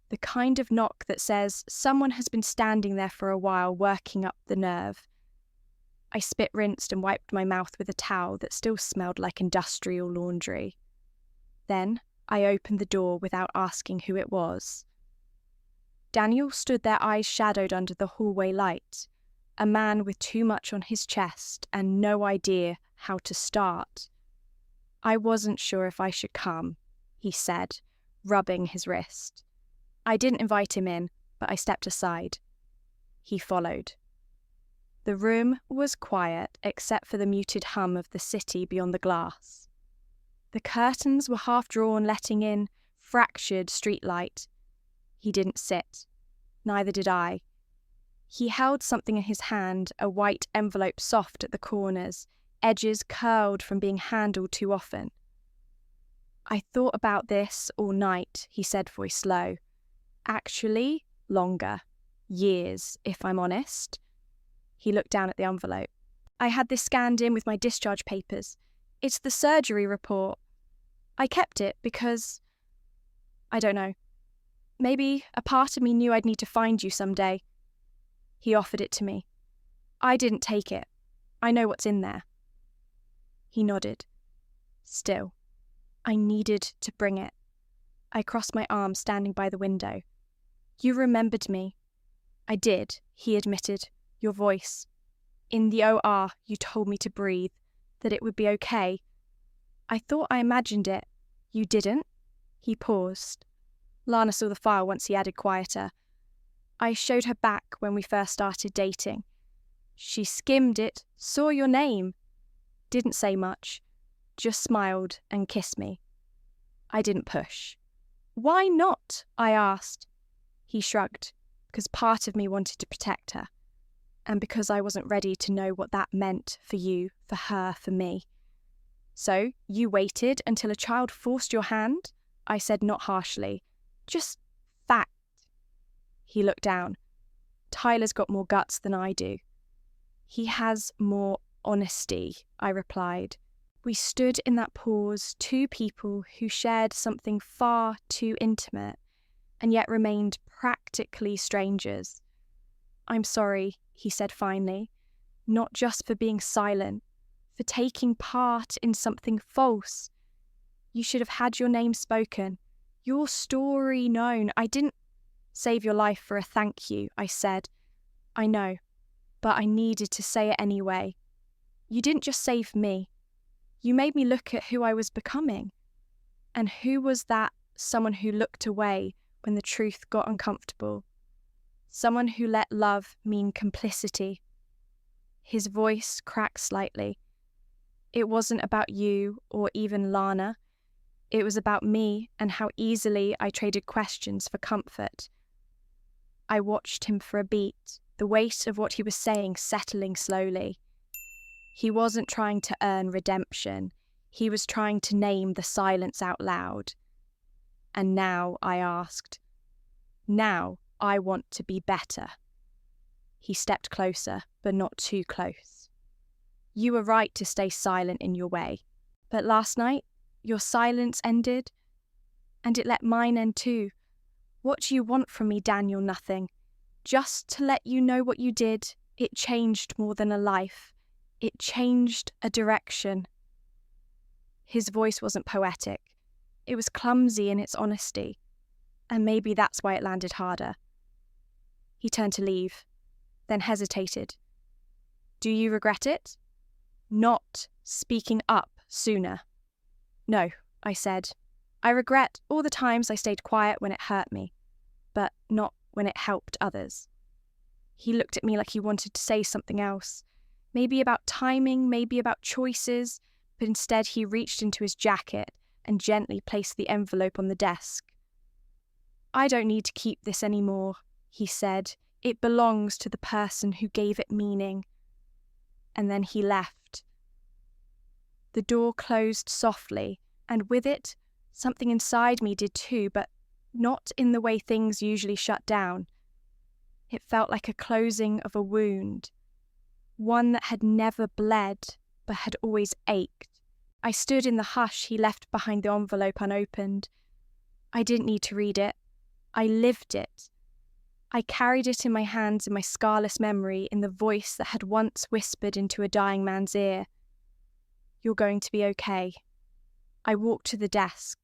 The kind of knock that says someone has been standing there for a while working up the nerve. I spit-rinsed and wiped my mouth with a towel that still smelled like industrial laundry. Then I opened the door without asking who it was. Daniel stood there, eyes shadowed under the hallway light, a man with too much on his chest and no idea how to start. I wasn't sure if I should come, he said, rubbing his wrist. I didn't invite him in, but I stepped aside. He followed. The room was quiet except for the muted hum of the city beyond the glass. The curtains were half drawn, letting in fractured streetlight. He didn't sit. Neither did I. He held something in his hand, a white envelope soft at the corners, edges curled from being handled too often. I thought about this all night, he said, voice low. Actually, longer. Years, if I'm honest. He looked down at the envelope. I had this scanned in with my discharge papers. It's the surgery report. I kept it because, I don't know. Maybe a part of me knew I'd need to find you someday. He offered it to me. I didn't take it. I know what's in there. He nodded. Still, I needed to bring it. I crossed my arms, standing by the window. You remembered me. I did, he admitted. Your voice. In the OR, you told me to breathe, that it would be okay. I thought I imagined it. You didn't? He paused. Lana saw the file once he added quieter. I showed her back when we first started dating. She skimmed it, saw your name. Didn't say much, just smiled and kissed me. I didn't push. Why not? I asked. He shrugged, because part of me wanted to protect her, and because I wasn't ready to know what that meant for you, for her, for me. So, you waited until a child forced your hand? I said, not harshly. Just fact. He looked down. Tyler's got more guts than I do. He has more honesty, I replied. We stood in that pause, two people who shared something far too intimate. and yet remained practically strangers. "I'm sorry," he said finally, "not just for being silent, for taking part in something false. You should have had your name spoken, your story known. I didn't save your life for a thank you," I said. "I know, but I needed to say it anyway. You didn't just save me. You made me look at who I was becoming. And who was that someone who looked away when the truth got uncomfortable? Someone who let love mean complicity." His voice cracked slightly. "It wasn't about you or even Lana. It was about me and how easily I traded questions for comfort." I watched him for a beat, the weight of what he was saying settling slowly. He wasn't trying to earn redemption. He was trying to name the silence out loud. "And now," I asked, "now I want to be better." He stepped closer, but not too close. "You were right to stay silent in your way. But last night, your silence ended, and it let mine end too. What do you want from me, Daniel? Nothing. Just to let you know what you did, it changed more than a life. It changed a direction." His voice wasn't poetic. It was clumsy in its honesty, and maybe that's why it landed harder. He turned to leave, then hesitated. "Do you regret it?" "Not speaking up sooner." "No," I said. "I regret all the times I stayed quiet when it hurt me, but not when it helped others." He looked at me like he wanted to say something else, maybe about timing, maybe about choices, but instead he reached into his jacket and gently placed the envelope on the desk. "I don't need to keep this anymore," he said. "It belongs to the person who gave it meaning." And then he left. The door closed softly, and with it, something inside me did too, but not in the way things usually shut down. It felt like a closing of a wound, one that had never bled, but had always ached. I stood in the hush he left behind the envelope unopened. I didn't need to read it. I lived it. I carried it in my hands in my scarless memory, in the voice that had once whispered into a dying man's ear, "You're going to be okay." I walked to the desk,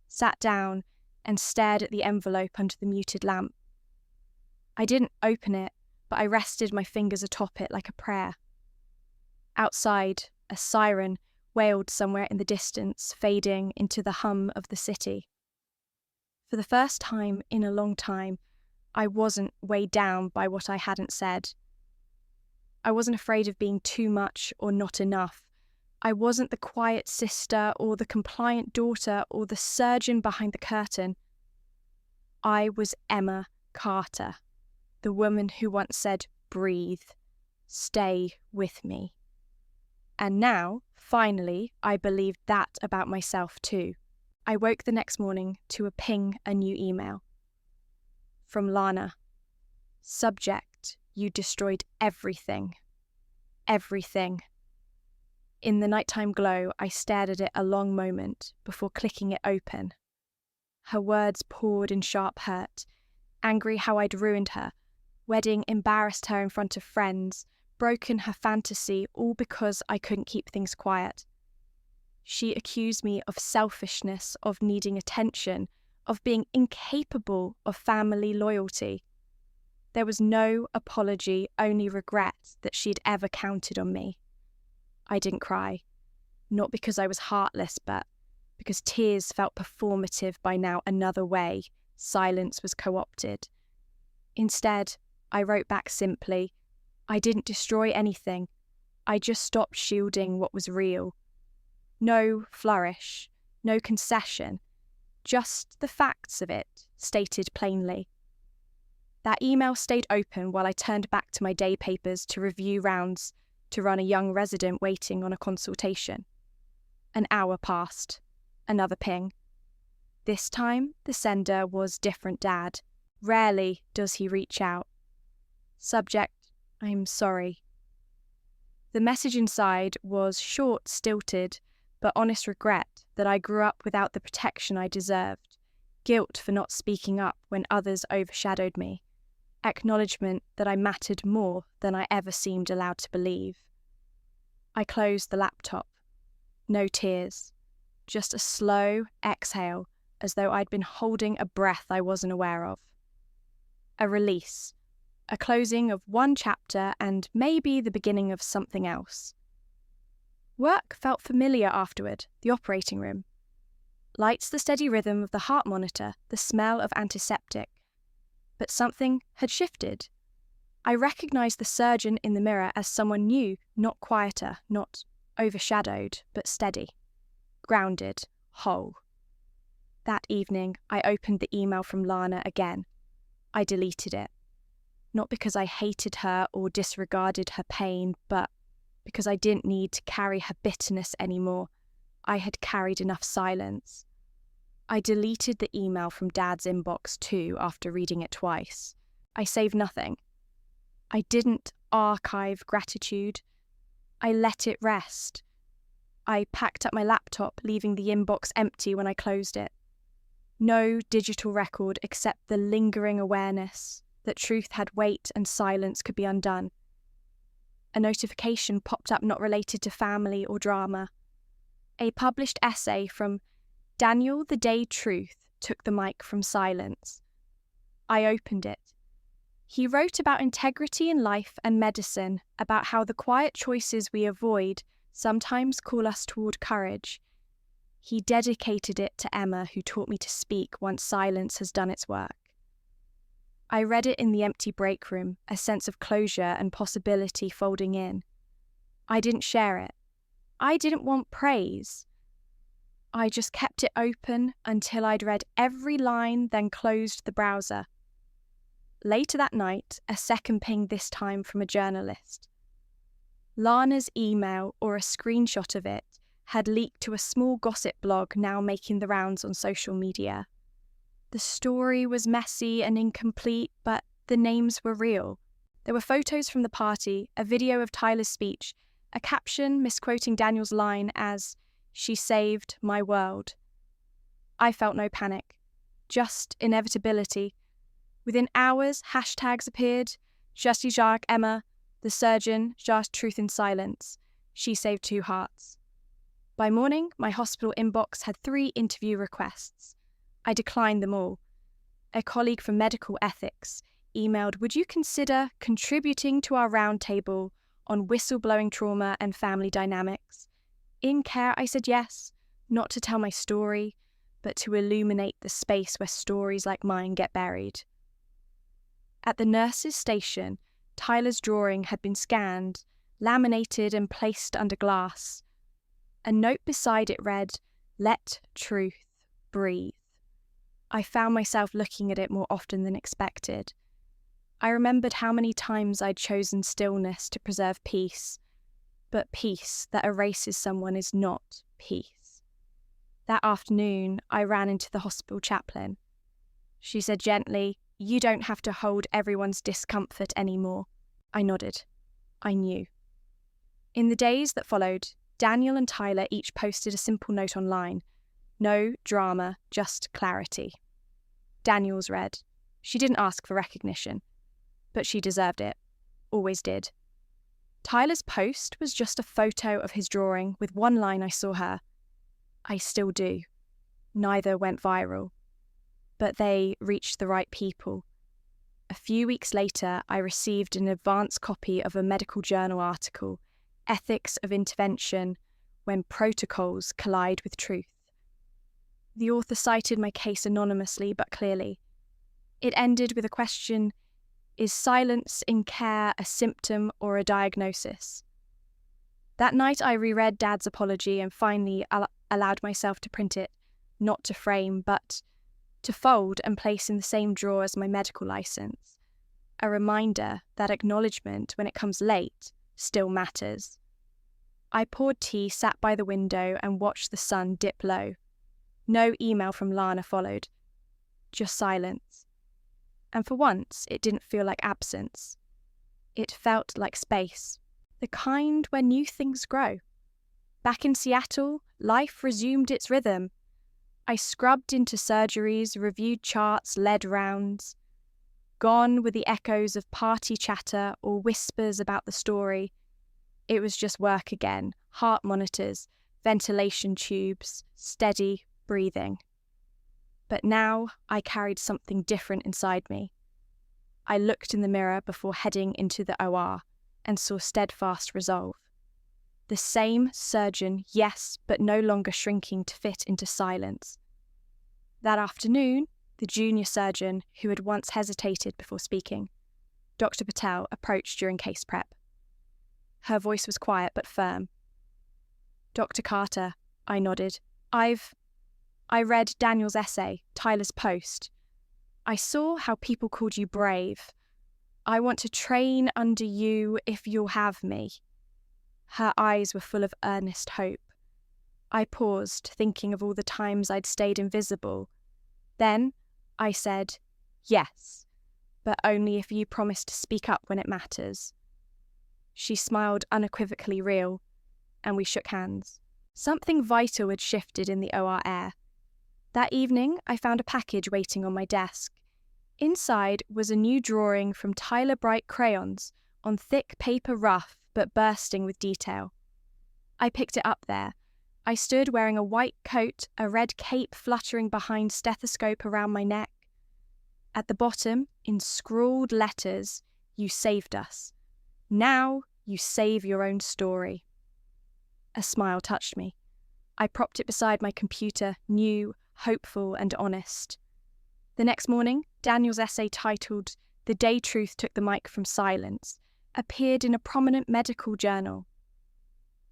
sat down, and stared at the envelope under the muted lamp. I didn't open it, but I rested my fingers atop it like a prayer. Outside, a siren wailed somewhere in the distance, fading into the hum of the city. For the first time in a long time, I wasn't weighed down by what I hadn't said. I wasn't afraid of being too much or not enough. I wasn't the quiet sister or the compliant daughter or the surgeon behind the curtain. I was Emma Carter, the woman who once said, "Breathe, stay with me." And now, finally, I believed that about myself too. I woke the next morning to a new email. From Lana. Subject, "You destroyed everything." Everything. In the nighttime glow, I stared at it a long moment before clicking it open. Her words poured in sharp hurt, angry how I'd ruined her, wedding embarrassed her in front of friends, broken her fantasy, all because I couldn't keep things quiet. She accused me of selfishness, of needing attention, of being incapable of family loyalty. There was no apology, only regret that she'd ever counted on me. I didn't cry, not because I was heartless, but because tears felt performative by now another way. Silence was co-opted. Instead, I wrote back simply, "I didn't destroy anything. I just stopped shielding what was real." No flourish, no concession, just the facts of it, stated plainly. That email stayed open while I turned back to my day papers to review rounds to run a young resident waiting on a consultation. An hour passed. Another ping. This time, the sender was different dad. Rarely does he reach out. Subject, "I'm sorry." The message inside was short, stilted, but honest regret that I grew up without the protection I deserved, guilt for not speaking up when others overshadowed me, acknowledgement that I mattered more than I ever seemed allowed to believe. I closed the laptop. No tears, just a slow exhale as though I'd been holding a breath I wasn't aware of. A release, a closing of one chapter and maybe the beginning of something else. Work felt familiar afterward, the operating room. Lights, the steady rhythm of the heart monitor, the smell of antiseptic. But something had shifted. I recognised the surgeon in the mirror as someone new, not quieter, not overshadowed, but steady, grounded, whole. That evening, I opened the email from Lana again. I deleted it. Not because I hated her or disregarded her pain, but because I didn't need to carry her bitterness anymore. I had carried enough silence. I deleted the email from Dad's inbox too after reading it twice. I saved nothing. I didn't archive gratitude. I let it rest. I packed up my laptop, leaving the inbox empty when I closed it. No digital record except the lingering awareness that truth had weight and silence could be undone. A notification popped up not related to family or drama. A published essay from Daniel the Day Truth took the mic from silence. I opened it. He wrote about integrity in life and medicine, about how the quiet choices we avoid sometimes call us toward courage. He dedicated it to Emma, who taught me to speak once silence has done its work. I read it in the empty break room, a sense of closure and possibility folding in. I didn't share it. I didn't want praise. I just kept it open until I'd read every line, then closed the browser. Later that night, a second ping, this time from a journalist. Lana's email, or a screenshot of it, had leaked to a small gossip blog now making the rounds on social media. The story was messy and incomplete, but the names were real. There were photos from the party, a video of Tyler's speech, a caption misquoting Daniel's line as, "She saved my world." I felt no panic, just inevitability. Within hours, hashtags appeared, Justice Jacques Emma, the surgeon, just truth in silence. She saved 2 hearts. By morning, my hospital inbox had 3 interview requests. I declined them all. A colleague from medical ethics emailed, "Would you consider contributing to our roundtable on whistleblowing trauma and family dynamics?" In care, I said yes, not to tell my story, but to illuminate the space where stories like mine get buried. At the nurse's station, Tyler's drawing had been scanned, laminated and placed under glass. A note beside it read, "Let truth breathe." I found myself looking at it more often than expected. I remembered how many times I'd chosen stillness to preserve peace, but peace that erases someone is not peace. That afternoon, I ran into the hospital chaplain. She said gently, "You don't have to hold everyone's discomfort anymore." I nodded. I knew. In the days that followed, Daniel and Tyler each posted a simple note online. No drama, just clarity. Daniel's read, "She didn't ask for recognition, but she deserved it. Always did." Tyler's post was just a photo of his drawing with one line, "I saw her. I still do." Neither went viral, but they reached the right people. A few weeks later, I received an advance copy of a medical journal article, Ethics of Intervention, When Protocols Collide with Truth. The author cited my case anonymously but clearly. It ended with a question, "Is silence in care a symptom or a diagnosis?" That night I reread Dad's apology and finally allowed myself to print it, not to frame, but to fold and place in the same drawer as my medical license. A reminder that acknowledgement, when it comes late, still matters. I poured tea, sat by the window, and watched the sun dip low. No email from Lana followed. Just silence. And for once, it didn't feel like absence. It felt like space. The kind where new things grow. Back in Seattle, life resumed its rhythm. I scrubbed into surgeries, reviewed charts, led rounds. Gone were the echoes of party chatter or whispers about the story. It was just work again, heart monitors, ventilation tubes, steady breathing. But now I carried something different inside me. I looked in the mirror before heading into the OR and saw steadfast resolve. The same surgeon, yes, but no longer shrinking to fit into silence. That afternoon, the junior surgeon, who had once hesitated before speaking, Dr. Patel, approached during case prep. Her voice was quiet but firm. "Dr. Carter," I nodded. I read Daniel's essay, Tyler's post. I saw how people called you brave. I want to train under you if you'll have me." Her eyes were full of earnest hope. I paused, thinking of all the times I'd stayed invisible. Then I said, "Yes, but only if you promise to speak up when it matters." She smiled unequivocally real, and we shook hands. Something vital had shifted in the OR air. That evening, I found a package waiting on my desk. Inside was a new drawing from Tyler Bright crayons on thick paper rough but bursting with detail. I picked it up there. I stood wearing a white coat, a red cape fluttering behind, stethoscope around my neck. At the bottom, in scrawled letters, "You saved us. Now you save your own story." A smile touched me. I propped it beside my computer, new, hopeful and honest. The next morning, Daniel's essay titled "The Day Truth Took the Mic from Silence" appeared in a prominent medical journal.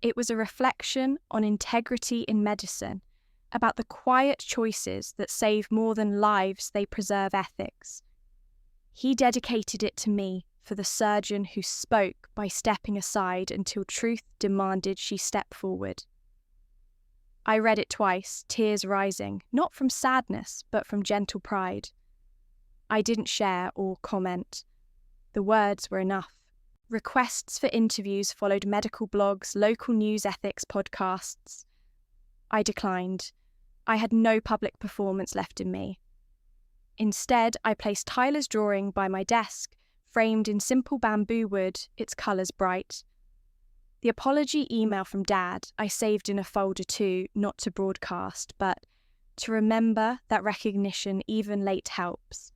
It was a reflection on integrity in medicine, about the quiet choices that save more than lives, they preserve ethics. He dedicated it to me for the surgeon who spoke by stepping aside until truth demanded she step forward. I read it twice, tears rising, not from sadness, but from gentle pride. I didn't share or comment. The words were enough. Requests for interviews followed, medical blogs, local news, ethics podcasts. I declined. I had no public performance left in me. Instead, I placed Tyler's drawing by my desk, framed in simple bamboo wood, its colours bright. The apology email from Dad I saved in a folder too, not to broadcast, but to remember that recognition even late helps.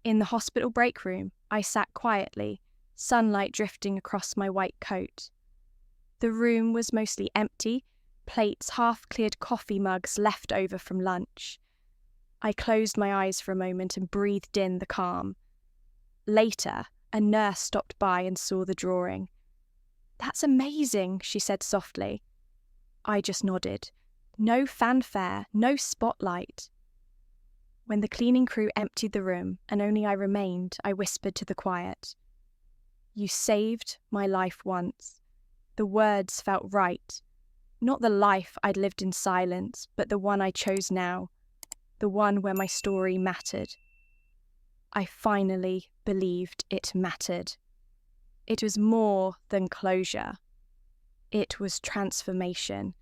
In the hospital break room, I sat quietly, sunlight drifting across my white coat. The room was mostly empty, plates, half-cleared coffee mugs left over from lunch. I closed my eyes for a moment and breathed in the calm. Later, a nurse stopped by and saw the drawing. "That's amazing," she said softly. I just nodded. No fanfare, no spotlight. When the cleaning crew emptied the room and only I remained, I whispered to the quiet, "You saved my life once." The words felt right. Not the life I'd lived in silence, but the one I chose now. The one where my story mattered. I finally believed it mattered. It was more than closure. It was transformation.